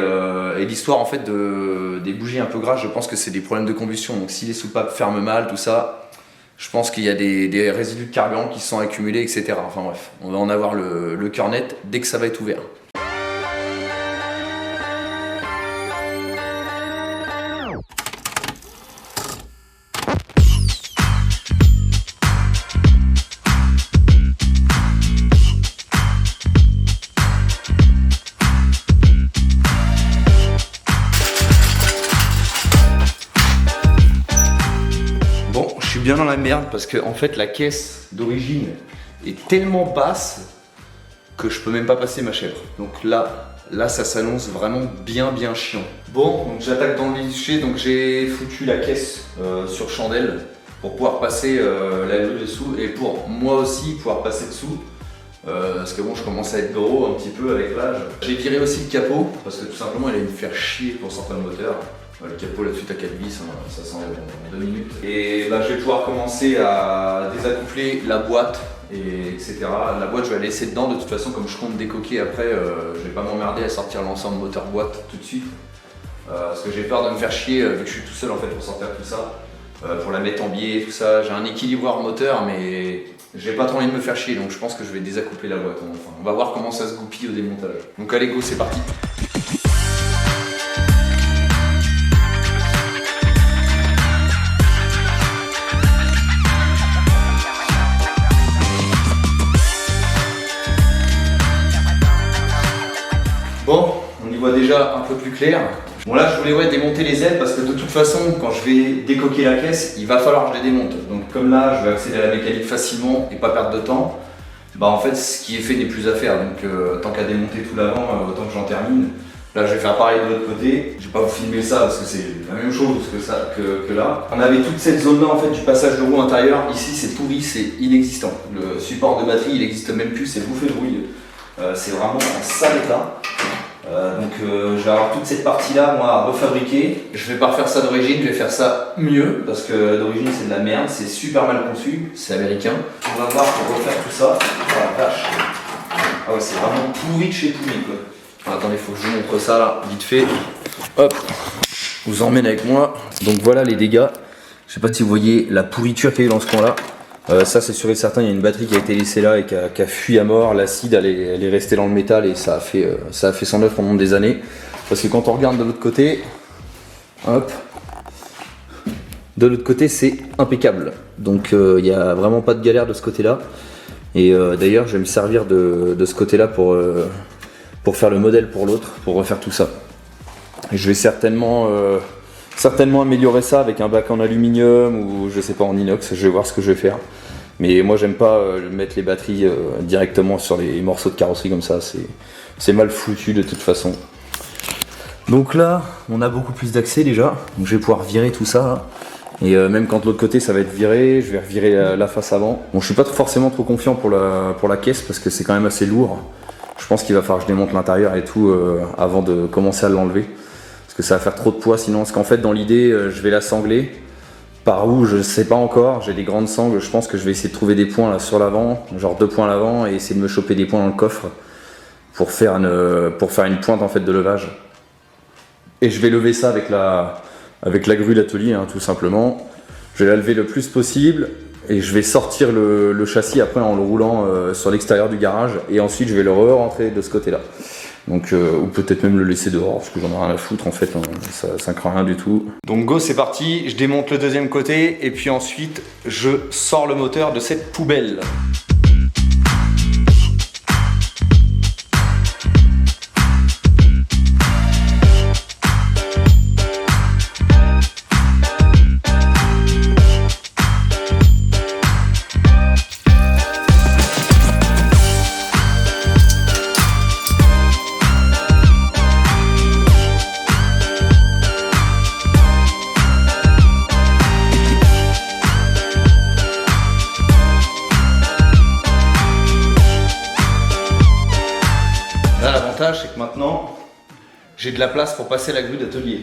l'histoire en fait des bougies un peu grasses, je pense que c'est des problèmes de combustion. Donc si les soupapes ferment mal, tout ça, je pense qu'il y a des résidus de carburant qui se sont accumulés, etc. Enfin bref, on va en avoir le cœur net dès que ça va être ouvert. Bien dans la merde parce que en fait la caisse d'origine est tellement basse que je peux même pas passer ma chèvre. Donc là ça s'annonce vraiment bien chiant. Bon, donc j'attaque dans le vif du sujet, donc j'ai foutu la caisse sur chandelle pour pouvoir passer la grue dessous et pour moi aussi pouvoir passer dessous. Parce que bon, je commence à être gros un petit peu avec l'âge. J'ai viré aussi le capot parce que tout simplement il allait me faire chier pour sortir le moteur. Le capot là-dessus à 4 vis, ça s'enlève en 2 minutes. Et là je vais pouvoir commencer à désaccoupler la boîte, etc. La boîte je vais la laisser dedans, de toute façon comme je compte décoquer après, je vais pas m'emmerder à sortir l'ensemble moteur-boîte tout de suite. parce que j'ai peur de me faire chier vu que je suis tout seul en fait pour sortir tout ça, pour la mettre en biais, tout ça. J'ai un équilibreur moteur mais j'ai pas trop envie de me faire chier, donc je pense que je vais désaccoupler la boîte. Enfin, on va voir comment ça se goupille au démontage. Donc allez go, c'est parti. Bon, on y voit déjà un peu plus clair. Bon là je voulais démonter les ailes parce que de toute façon quand je vais décoquer la caisse, il va falloir que je les démonte. Donc comme là je vais accéder à la mécanique facilement et pas perdre de temps, bah en fait ce qui est fait n'est plus à faire. Donc tant qu'à démonter tout l'avant, autant que j'en termine. Là je vais faire pareil de l'autre côté. Je vais pas vous filmer ça parce que c'est la même chose que là. On avait toute cette zone là en fait du passage de roue intérieur. Ici c'est pourri, c'est inexistant. Le support de batterie il n'existe même plus, c'est bouffé de rouille. C'est vraiment en sale état. Je vais avoir toute cette partie là moi à refabriquer. Je vais pas refaire ça d'origine, je vais faire ça mieux parce que d'origine c'est de la merde, c'est super mal conçu, c'est américain. On va voir pour refaire tout ça. Oh la vache. Ah ouais, c'est vraiment pourri de chez pourri quoi. Alors, attendez, faut que je vous montre ça là, vite fait. Hop, je vous emmène avec moi. Donc voilà les dégâts. Je sais pas si vous voyez la pourriture qu'il y a eu dans ce coin là. Ça c'est sûr et certain, il y a une batterie qui a été laissée là et qui a fui à mort. L'acide elle est restée dans le métal et ça a fait son œuvre pendant des années. Parce que quand on regarde de l'autre côté, hop, de l'autre côté c'est impeccable. Donc il n'y a vraiment pas de galère de ce côté là. Et d'ailleurs je vais me servir de ce côté là pour faire le modèle pour l'autre, pour refaire tout ça. Et je vais certainement améliorer ça avec un bac en aluminium ou je sais pas en inox, je vais voir ce que je vais faire. Mais moi j'aime pas mettre les batteries directement sur les morceaux de carrosserie comme ça, c'est mal foutu de toute façon. Donc là on a beaucoup plus d'accès déjà, donc je vais pouvoir virer tout ça. Et même quand de l'autre côté ça va être viré, je vais revirer la face avant. Bon je suis pas forcément trop confiant pour la caisse parce que c'est quand même assez lourd. Je pense qu'il va falloir que je démonte l'intérieur et tout avant de commencer à l'enlever. Parce que ça va faire trop de poids sinon, parce qu'en fait dans l'idée je vais la sangler. Par où je sais pas encore, j'ai des grandes sangles, je pense que je vais essayer de trouver des points là sur l'avant, genre 2 points à l'avant et essayer de me choper des points dans le coffre pour faire une pointe en fait de levage. Et je vais lever ça avec la grue d'atelier tout simplement. Je vais la lever le plus possible et je vais sortir le châssis après en le roulant sur l'extérieur du garage et ensuite je vais le re-rentrer de ce côté là. Donc, ou peut-être même le laisser dehors parce que j'en ai rien à foutre en fait, ça craint rien du tout. Donc go, c'est parti, je démonte le deuxième côté et puis ensuite je sors le moteur de cette poubelle. C'est que maintenant j'ai de la place pour passer la grue d'atelier.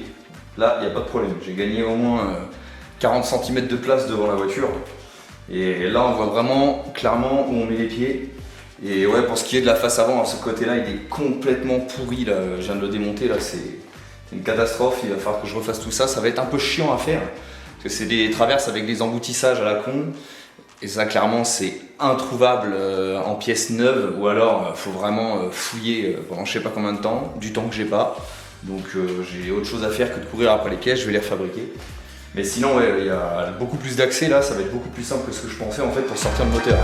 Là il n'y a pas de problème, j'ai gagné au moins 40 cm de place devant la voiture et là on voit vraiment clairement où on met les pieds. Et ouais, pour ce qui est de la face avant, ce côté là il est complètement pourri là. Je viens de le démonter là, c'est une catastrophe. Il va falloir que je refasse tout ça, ça va être un peu chiant à faire parce que c'est des traverses avec des emboutissages à la con. Et ça clairement c'est introuvable en pièces neuves ou alors faut vraiment fouiller pendant je sais pas combien de temps, du temps que j'ai pas. Donc j'ai autre chose à faire que de courir après les caisses, je vais les refabriquer. Mais sinon ouais, il y a beaucoup plus d'accès là, ça va être beaucoup plus simple que ce que je pensais en fait pour sortir le moteur.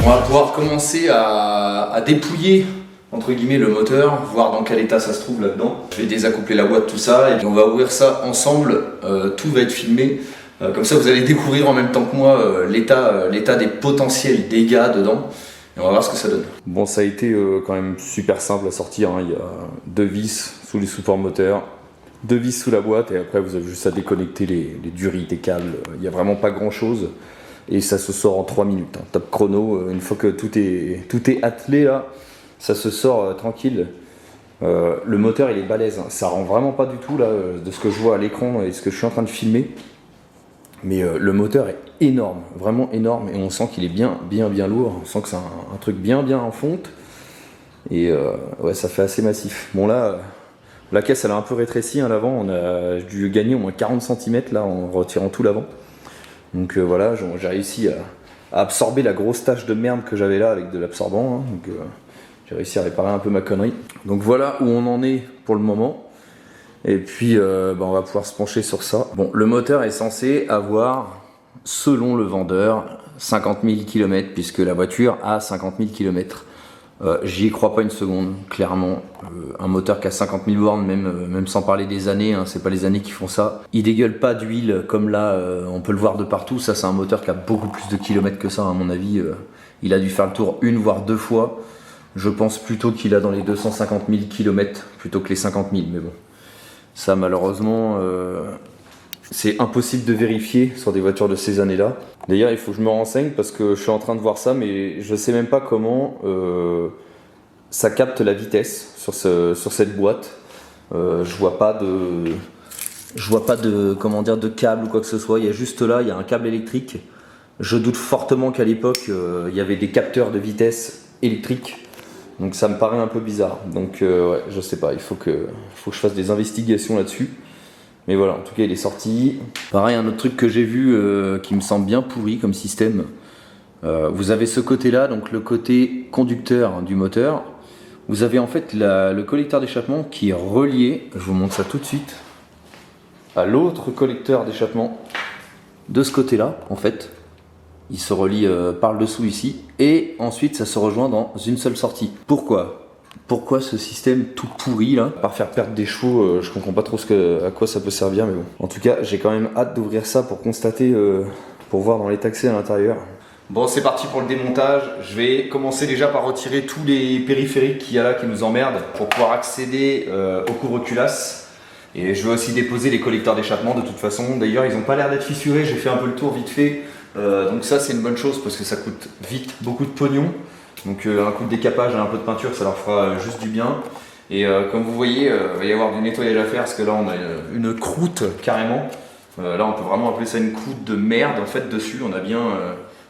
On va pouvoir commencer à dépouiller entre guillemets le moteur, voir dans quel état ça se trouve là-dedans. Je vais désaccoupler la boîte, tout ça, et puis on va ouvrir ça ensemble. Tout va être filmé. Comme ça, vous allez découvrir en même temps que moi l'état des potentiels dégâts dedans. Et on va voir ce que ça donne. Bon, ça a été quand même super simple à sortir. Hein. Il y a 2 vis sous les supports moteurs, 2 vis sous la boîte, et après vous avez juste à déconnecter les durites, les câbles. Il n'y a vraiment pas grand-chose. Et ça se sort en 3 minutes. Hein. Top chrono. Une fois que tout est attelé là, ça se sort tranquille. Le moteur il est balèze. Hein. Ça rend vraiment pas du tout là de ce que je vois à l'écran et ce que je suis en train de filmer. Mais le moteur est énorme, vraiment énorme, et on sent qu'il est bien lourd. On sent que c'est un truc bien en fonte, et ouais, ça fait assez massif. Bon là, la caisse elle a un peu rétréci à l'avant, on a dû gagner au moins 40 cm là en retirant tout l'avant. Donc voilà, j'ai réussi à absorber la grosse tache de merde que j'avais là avec de l'absorbant. Hein. Donc j'ai réussi à réparer un peu ma connerie. Donc voilà où on en est pour le moment. Et puis on va pouvoir se pencher sur ça. Bon, le moteur est censé avoir, selon le vendeur, 50 000 km, puisque la voiture a 50 000 km. J'y crois pas une seconde, clairement. Un moteur qui a 50 000 bornes, même sans parler des années, hein, c'est pas les années qui font ça. Il dégueule pas d'huile comme là, on peut le voir de partout. Ça, c'est un moteur qui a beaucoup plus de kilomètres que ça, à mon avis. Il a dû faire le tour 1 voire 2 fois. Je pense plutôt qu'il a dans les 250 000 km plutôt que les 50 000, mais bon. Ça, malheureusement, c'est impossible de vérifier sur des voitures de ces années-là. D'ailleurs, il faut que je me renseigne parce que je suis en train de voir ça, mais je sais même pas comment ça capte la vitesse sur cette boîte. Je vois pas de comment dire, de câble ou quoi que ce soit. Il y a juste là, il y a un câble électrique. Je doute fortement qu'à l'époque, il y avait des capteurs de vitesse électriques. Donc ça me paraît un peu bizarre. Donc ouais, je sais pas, il faut que je fasse des investigations là-dessus. Mais voilà, en tout cas il est sorti. Pareil, un autre truc que j'ai vu qui me semble bien pourri comme système. Vous avez ce côté-là, donc le côté conducteur du moteur. Vous avez en fait le collecteur d'échappement qui est relié, je vous montre ça tout de suite, à l'autre collecteur d'échappement de ce côté-là en fait. Il se relie par le dessous ici, et ensuite ça se rejoint dans une seule sortie. Pourquoi ce système tout pourri là? Par faire perdre des chevaux, je comprends pas trop à quoi ça peut servir, mais bon. En tout cas, j'ai quand même hâte d'ouvrir ça pour constater, pour voir dans les taxis à l'intérieur. Bon, c'est parti pour le démontage. Je vais commencer déjà par retirer tous les périphériques qu'il y a là qui nous emmerdent pour pouvoir accéder au couvre-culasse. Et je vais aussi déposer les collecteurs d'échappement de toute façon. D'ailleurs, ils n'ont pas l'air d'être fissurés, j'ai fait un peu le tour vite fait. Donc ça c'est une bonne chose parce que ça coûte vite beaucoup de pognon. Donc un coup de décapage et un peu de peinture, ça leur fera juste du bien. Et comme vous voyez, il va y avoir du nettoyage à faire parce que là on a une croûte carrément. Là on peut vraiment appeler ça une croûte de merde en fait dessus. On a bien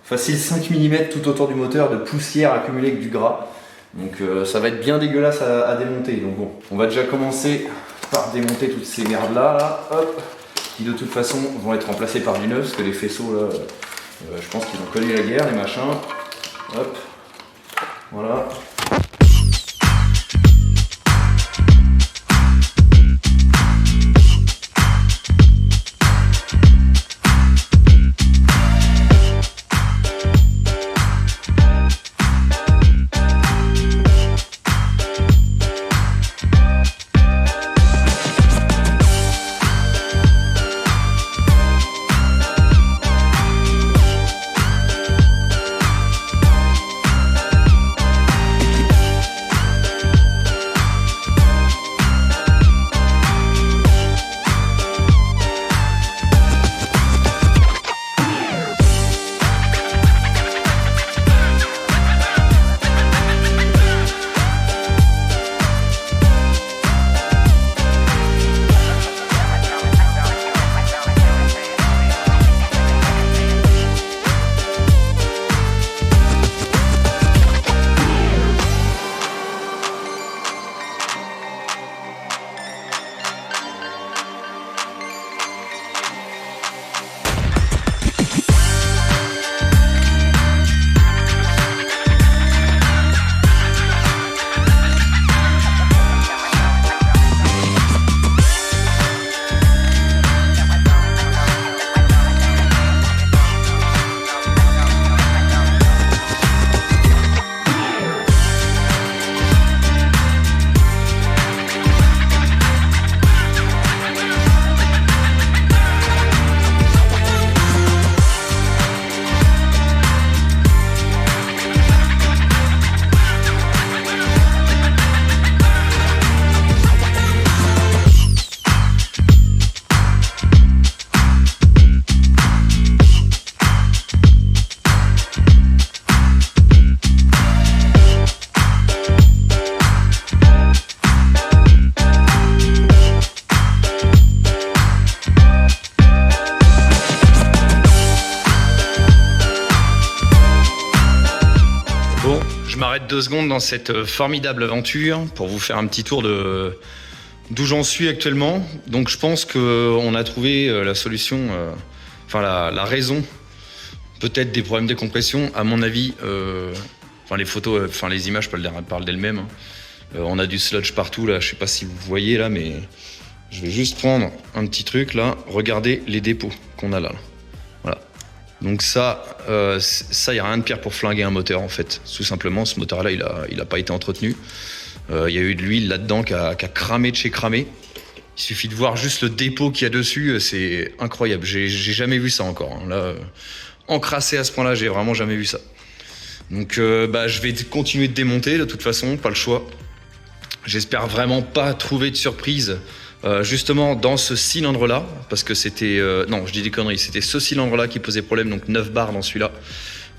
facile 5 mm tout autour du moteur de poussière accumulée avec du gras. Donc ça va être bien dégueulasse à démonter. Donc bon, on va déjà commencer par démonter toutes ces merdes là. Hop, qui de toute façon vont être remplacés par du neuf parce que les faisceaux là, je pense qu'ils ont collé la guerre, les machins. Hop, voilà. m'arrête 2 secondes dans cette formidable aventure pour vous faire un petit tour de d'où j'en suis actuellement. Donc je pense qu'on a trouvé la solution, la raison peut-être des problèmes de compression. À mon avis, les photos, les images parlent d'elles-mêmes. Hein. On a du sludge partout là, je sais pas si vous voyez là, mais je vais juste prendre un petit truc là. Regardez les dépôts qu'on a là. Voilà. Donc ça, y a rien de pire pour flinguer un moteur en fait. Tout simplement, ce moteur là, il a pas été entretenu. Il y a eu de l'huile là-dedans qui a cramé de chez cramé. Il suffit de voir juste le dépôt qu'il y a dessus, c'est incroyable. J'ai jamais vu ça encore. Hein. Là, encrassé à ce point-là, j'ai vraiment jamais vu ça. Donc, je vais continuer de démonter de toute façon, pas le choix. J'espère vraiment pas trouver de surprise justement dans ce cylindre-là, parce que c'était... non, je dis des conneries, c'était ce cylindre-là qui posait problème, donc 9 bars dans celui-là.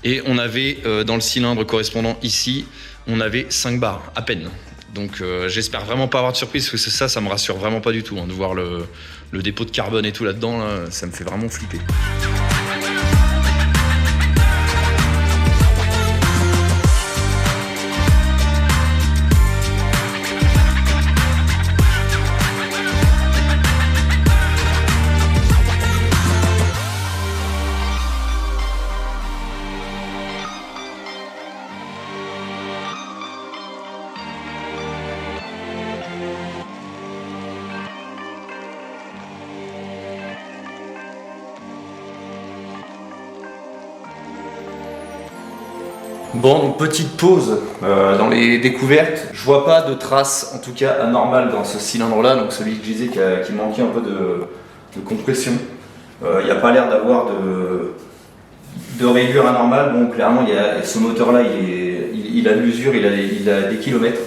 Et on avait, dans le cylindre correspondant ici, on avait 5 bars, à peine. Donc j'espère vraiment pas avoir de surprise, parce que ça me rassure vraiment pas du tout, hein, de voir le dépôt de carbone et tout là-dedans, là, ça me fait vraiment flipper. Bon, donc petite pause dans les découvertes. Je vois pas de traces, en tout cas anormales dans ce cylindre-là, donc celui que je disais qui manquait un peu de compression. Il n'y a pas l'air d'avoir de rayures anormales. Bon, clairement, ce moteur-là, il a de l'usure, il a des kilomètres.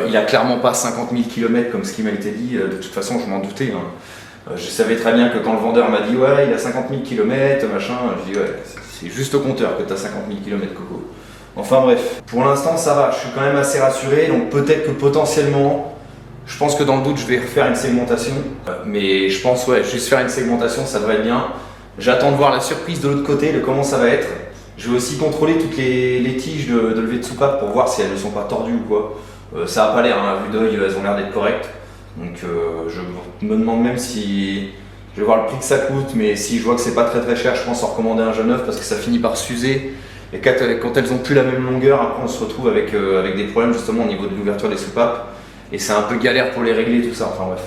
Il a clairement pas 50 000 km comme ce qui m'a été dit. De toute façon, je m'en doutais. Hein. Je savais très bien que quand le vendeur m'a dit ouais, il a 50 000 km, machin, je dis ouais, c'est juste au compteur que tu as 50 000 km, Coco. Enfin bref, pour l'instant ça va, je suis quand même assez rassuré, donc peut-être que potentiellement, je pense que dans le doute je vais refaire une segmentation, mais je pense juste faire une segmentation ça devrait être bien. J'attends de voir la surprise de l'autre côté, de comment ça va être. Je vais aussi contrôler toutes les tiges de levée de soupape pour voir si elles ne sont pas tordues ou quoi. Ça n'a pas l'air, hein, à vue d'œil, elles ont l'air d'être correctes. Donc je me demande même si... Je vais voir le prix que ça coûte, mais si je vois que c'est pas très très cher, je pense en recommander un jeune neuf parce que ça finit par s'user. Et quand elles ont plus la même longueur, après on se retrouve avec des problèmes justement au niveau de l'ouverture des soupapes. Et c'est un peu galère pour les régler, tout ça, enfin bref.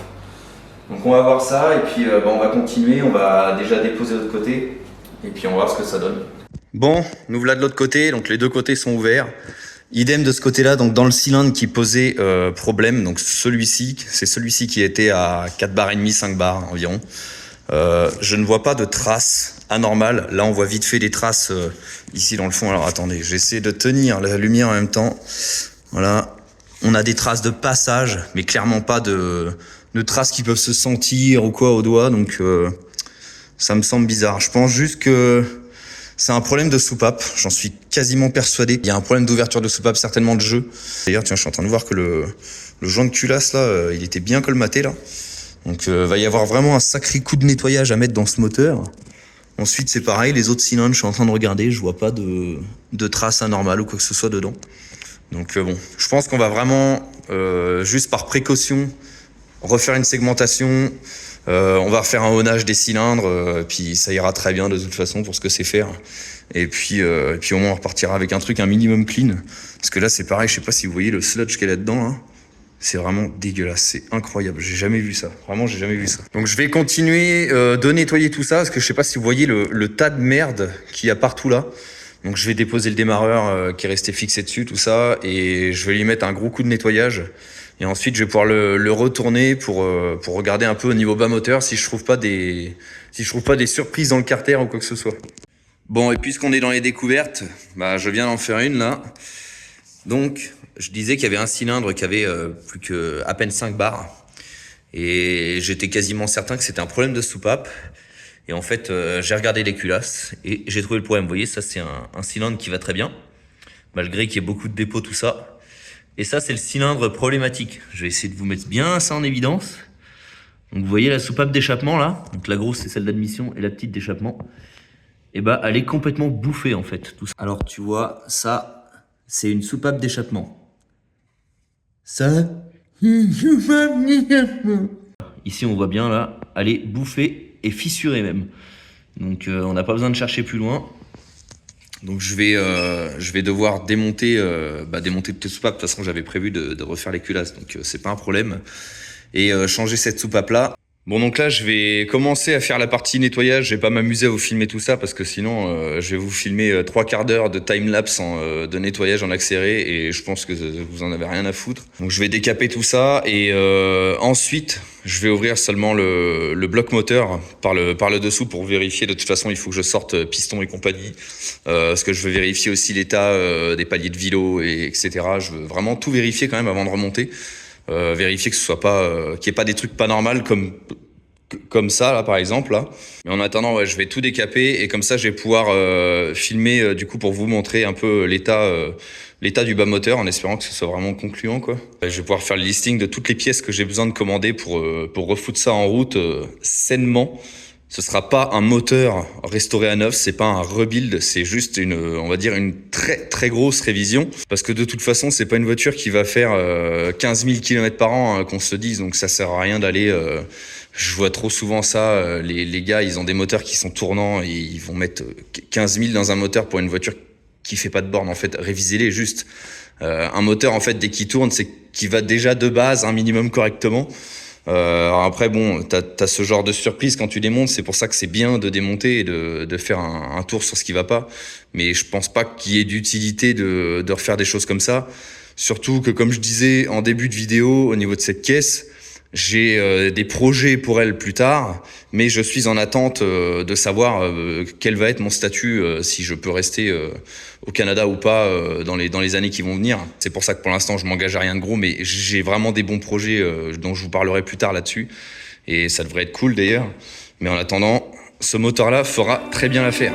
Donc on va voir ça, et puis on va continuer, on va déjà déposer de l'autre côté, et puis on va voir ce que ça donne. Bon, nous voilà de l'autre côté, donc les deux côtés sont ouverts. Idem de ce côté-là, donc dans le cylindre qui posait problème, donc celui-ci, c'est celui-ci qui était à 4 bars et demi, 5 bars environ. Je ne vois pas de traces anormales. Là, on voit vite fait des traces ici dans le fond. Alors attendez, j'essaie de tenir la lumière en même temps. Voilà, on a des traces de passage, mais clairement pas de traces qui peuvent se sentir ou quoi au doigt. Donc ça me semble bizarre. Je pense juste que c'est un problème de soupape, j'en suis quasiment persuadé. Il y a un problème d'ouverture de soupape, certainement de jeu. D'ailleurs, tiens, je suis en train de voir que le joint de culasse, là, il était bien colmaté, là. Donc, va y avoir vraiment un sacré coup de nettoyage à mettre dans ce moteur. Ensuite, c'est pareil, les autres cylindres, je suis en train de regarder, je vois pas de traces anormales ou quoi que ce soit dedans. Donc, bon, je pense qu'on va vraiment, juste par précaution, refaire une segmentation. On va refaire un honnage des cylindres, puis ça ira très bien de toute façon pour ce que c'est faire. Et puis au moins on repartira avec un minimum clean. Parce que là c'est pareil, je sais pas si vous voyez le sludge qu'il y a là-dedans. Hein. C'est vraiment dégueulasse, c'est incroyable, j'ai jamais vu ça. Vraiment j'ai jamais vu ça. Donc je vais continuer de nettoyer tout ça, parce que je sais pas si vous voyez le tas de merde qu'il y a partout là. Donc je vais déposer le démarreur qui est resté fixé dessus, tout ça, et je vais lui mettre un gros coup de nettoyage. Et ensuite, je vais pouvoir le retourner pour regarder un peu au niveau bas moteur si je trouve pas des surprises dans le carter ou quoi que ce soit. Bon, et puisqu'on est dans les découvertes, je viens d'en faire une là. Donc, je disais qu'il y avait un cylindre qui avait plus que à peine 5 bars. Et j'étais quasiment certain que c'était un problème de soupape. Et en fait, j'ai regardé les culasses et j'ai trouvé le problème. Vous voyez, ça c'est un cylindre qui va très bien, malgré qu'il y ait beaucoup de dépôts, tout ça. Et ça, c'est le cylindre problématique. Je vais essayer de vous mettre bien ça en évidence. Donc, vous voyez la soupape d'échappement, là. Donc, la grosse, c'est celle d'admission et la petite d'échappement. Et elle est complètement bouffée, en fait. Tout ça. Alors, tu vois, ça, c'est une soupape d'échappement. Ça, c'est une soupape d'échappement. Ici, on voit bien là, elle est bouffée et fissurée même. Donc, on n'a pas besoin de chercher plus loin. Donc, je vais devoir démonter toutes les soupapes. De toute façon, j'avais prévu de refaire les culasses, donc c'est pas un problème. Et changer cette soupape là. Bon, donc là, je vais commencer à faire la partie nettoyage. Je vais pas m'amuser à vous filmer tout ça parce que sinon, je vais vous filmer 3 quarts d'heure de time-lapse de nettoyage en accéléré et je pense que vous en avez rien à foutre. Donc, je vais décaper tout ça et ensuite, je vais ouvrir seulement le bloc moteur par le dessous pour vérifier. De toute façon, il faut que je sorte piston et compagnie parce que je veux vérifier aussi l'état des paliers de vélo etc. Je veux vraiment tout vérifier quand même avant de remonter. Vérifier que ce soit pas qu'il y ait pas des trucs pas normaux comme ça là par exemple là. Mais en attendant ouais, je vais tout décaper et comme ça je vais pouvoir filmer du coup pour vous montrer un peu l'état du bas moteur en espérant que ce soit vraiment concluant quoi. Je vais pouvoir faire le listing de toutes les pièces que j'ai besoin de commander pour refoutre ça en route sainement. Ce sera pas un moteur restauré à neuf, c'est pas un rebuild, c'est juste on va dire une très très grosse révision. Parce que de toute façon, c'est pas une voiture qui va faire 15 000 km par an, hein, qu'on se dise, donc ça sert à rien d'aller... je vois trop souvent ça, les gars, ils ont des moteurs qui sont tournants et ils vont mettre 15 000 dans un moteur pour une voiture qui fait pas de borne. En fait, révisez-les juste. Un moteur, en fait, dès qu'il tourne, c'est qu'il va déjà de base un minimum correctement. Alors après bon, t'as ce genre de surprise quand tu démontes, c'est pour ça que c'est bien de démonter et de faire un tour sur ce qui va pas. Mais je pense pas qu'il y ait d'utilité de refaire des choses comme ça. Surtout que comme je disais en début de vidéo, au niveau de cette caisse, j'ai des projets pour elle plus tard, mais je suis en attente de savoir quel va être mon statut, si je peux rester au Canada ou pas dans les années qui vont venir. C'est pour ça que pour l'instant je m'engage à rien de gros, mais j'ai vraiment des bons projets dont je vous parlerai plus tard là-dessus, et ça devrait être cool d'ailleurs. Mais en attendant, ce moteur-là fera très bien l'affaire.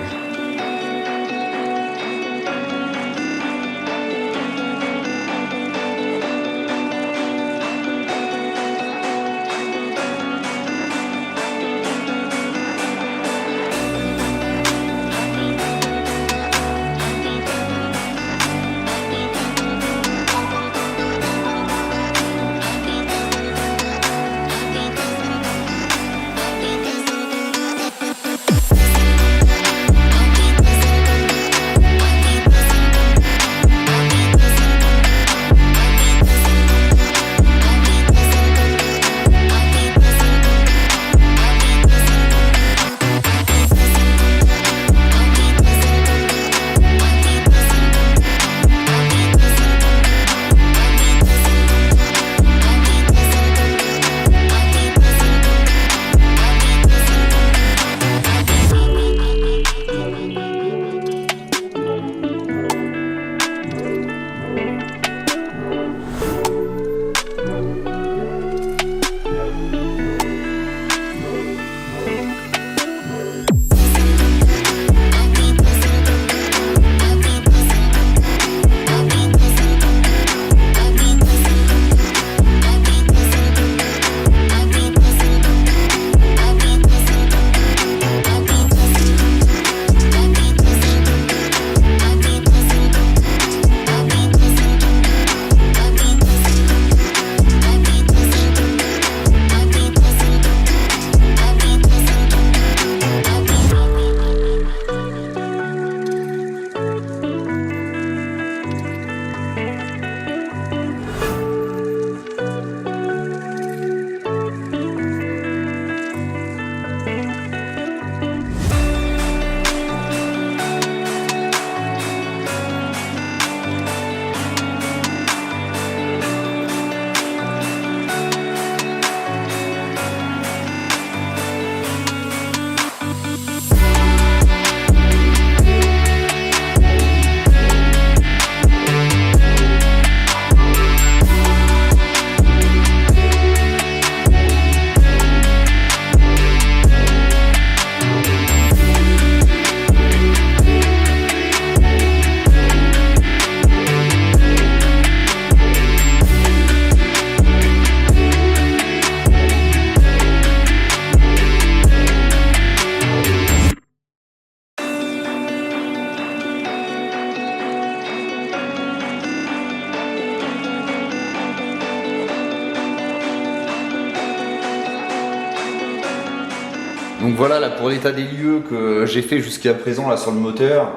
Donc voilà là pour l'état des lieux que j'ai fait jusqu'à présent là sur le moteur.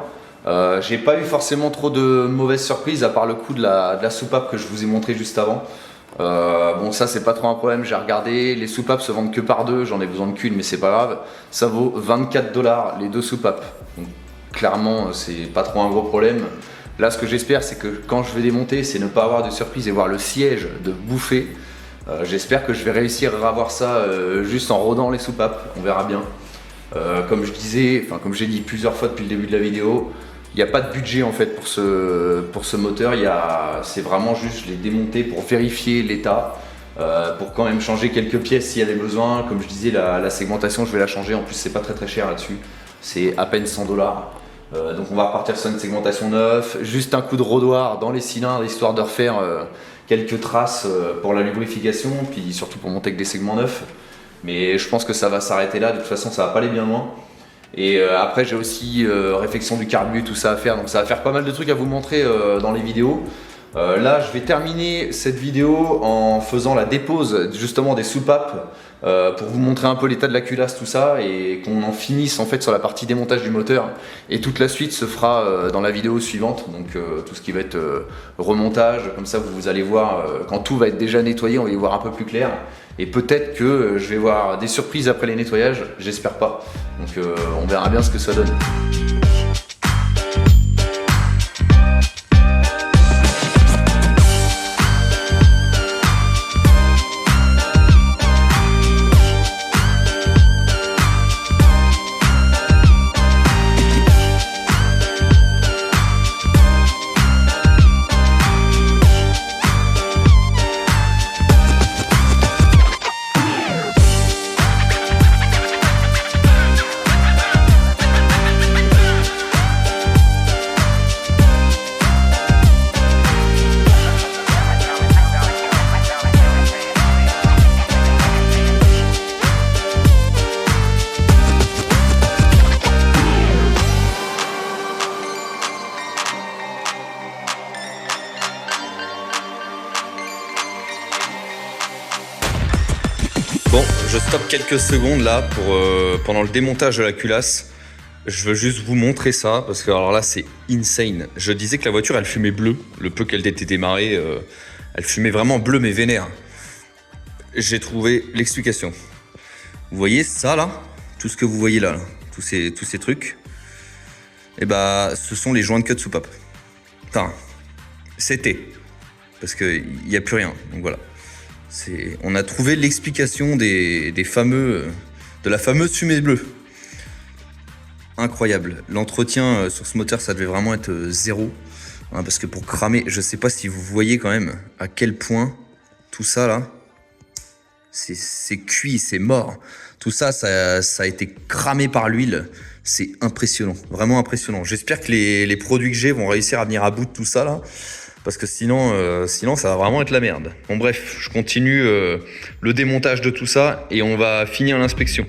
J'ai pas eu forcément trop de mauvaises surprises à part le coup de la soupape que je vous ai montré juste avant. Bon ça c'est pas trop un problème, j'ai regardé, les soupapes se vendent que par deux, j'en ai besoin de qu'une mais c'est pas grave. Ça vaut 24 $ les deux soupapes. Donc clairement c'est pas trop un gros problème. Là ce que j'espère c'est que quand je vais démonter c'est ne pas avoir de surprise et voir le siège de bouffer. J'espère que je vais réussir à avoir ça juste en rodant les soupapes, on verra bien. Comme je disais, comme j'ai dit plusieurs fois depuis le début de la vidéo, il n'y a pas de budget en fait pour ce moteur, c'est vraiment juste je l'ai démonté pour vérifier l'état, pour quand même changer quelques pièces s'il y a des besoins. Comme je disais, la segmentation je vais la changer, en plus c'est pas très cher là-dessus, c'est à peine 100 $. Donc on va repartir sur une segmentation neuve, juste un coup de rodoir dans les cylindres histoire de refaire quelques traces pour la lubrification, puis surtout pour monter avec des segments neufs. Mais je pense que ça va s'arrêter là, de toute façon ça va pas aller bien loin. Et après j'ai aussi réflexion du carbu, tout ça à faire, donc ça va faire pas mal de trucs à vous montrer dans les vidéos. Là je vais terminer cette vidéo en faisant la dépose justement des soupapes pour vous montrer un peu l'état de la culasse, tout ça, et qu'on en finisse en fait sur la partie démontage du moteur. Et toute la suite se fera dans la vidéo suivante, donc tout ce qui va être remontage, comme ça vous allez voir quand tout va être déjà nettoyé, on va y voir un peu plus clair. Et peut-être que je vais voir des surprises après les nettoyages, j'espère pas. Donc on verra bien ce que ça donne. Bon, je stoppe quelques secondes là pendant le démontage de la culasse. Je veux juste vous montrer ça parce que alors là c'est insane. Je disais que la voiture elle fumait bleu, le peu qu'elle était démarrée, elle fumait vraiment bleu mais vénère. J'ai trouvé l'explication. Vous voyez ça là, tout ce que vous voyez là, tous ces trucs, et bah ce sont les joints de queue de soupape. Enfin, c'était parce qu'il n'y a plus rien, donc voilà. On a trouvé l'explication de la fameuse fumée bleue. Incroyable. L'entretien sur ce moteur, ça devait vraiment être zéro. Hein, parce que pour cramer, je sais pas si vous voyez quand même à quel point tout ça là, c'est cuit, c'est mort. Tout ça, ça a été cramé par l'huile. C'est impressionnant, vraiment impressionnant. J'espère que les produits que j'ai vont réussir à venir à bout de tout ça là. Parce que sinon ça va vraiment être la merde. Bon bref, je continue le démontage de tout ça et on va finir l'inspection.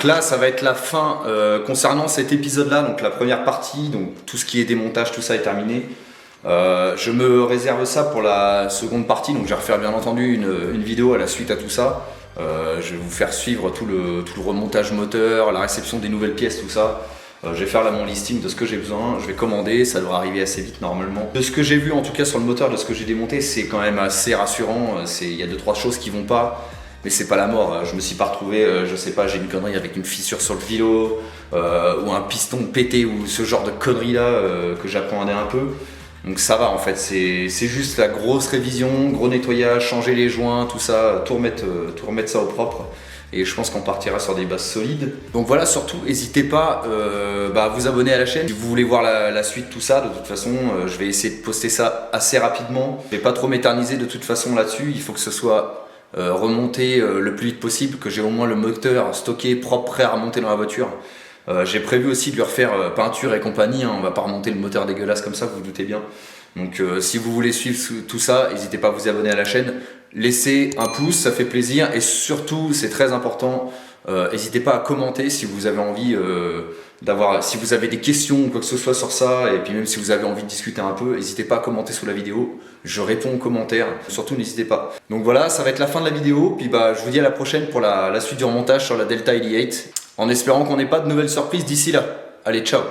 Donc là, ça va être la fin concernant cet épisode-là, donc la première partie, donc tout ce qui est démontage, tout ça est terminé. Je me réserve ça pour la seconde partie, donc je vais refaire bien entendu une vidéo à la suite à tout ça. Je vais vous faire suivre tout le remontage moteur, la réception des nouvelles pièces, tout ça. Je vais faire là mon listing de ce que j'ai besoin, je vais commander, ça devrait arriver assez vite normalement. De ce que j'ai vu en tout cas sur le moteur, de ce que j'ai démonté, c'est quand même assez rassurant. Il y a 2-3 choses qui vont pas. Mais c'est pas la mort, je me suis pas retrouvé, je sais pas, j'ai une connerie avec une fissure sur le vélo, ou un piston pété, ou ce genre de conneries là que j'appréhendais un peu. Donc ça va en fait, c'est juste la grosse révision, gros nettoyage, changer les joints, tout ça, tout remettre ça au propre. et je pense qu'on partira sur des bases solides. Donc voilà, surtout n'hésitez pas à vous abonner à la chaîne si vous voulez voir la suite, tout ça. De toute façon je vais essayer de poster ça assez rapidement, je vais pas trop m'éterniser de toute façon là-dessus, il faut que ce soit remonté le plus vite possible, que j'ai au moins le moteur stocké, propre, prêt à remonter dans la voiture. J'ai prévu aussi de lui refaire peinture et compagnie, hein. On va pas remonter le moteur dégueulasse comme ça, vous vous doutez bien. Donc si vous voulez suivre tout ça, n'hésitez pas à vous abonner à la chaîne, laissez un pouce, ça fait plaisir, et surtout c'est très important, n'hésitez pas à commenter si vous avez envie si vous avez des questions ou quoi que ce soit sur ça, et puis même si vous avez envie de discuter un peu, n'hésitez pas à commenter sous la vidéo, je réponds aux commentaires, surtout n'hésitez pas. Donc voilà, ça va être la fin de la vidéo, puis je vous dis à la prochaine pour la suite du remontage sur la Delta 88, en espérant qu'on n'ait pas de nouvelles surprises d'ici là. Allez, ciao!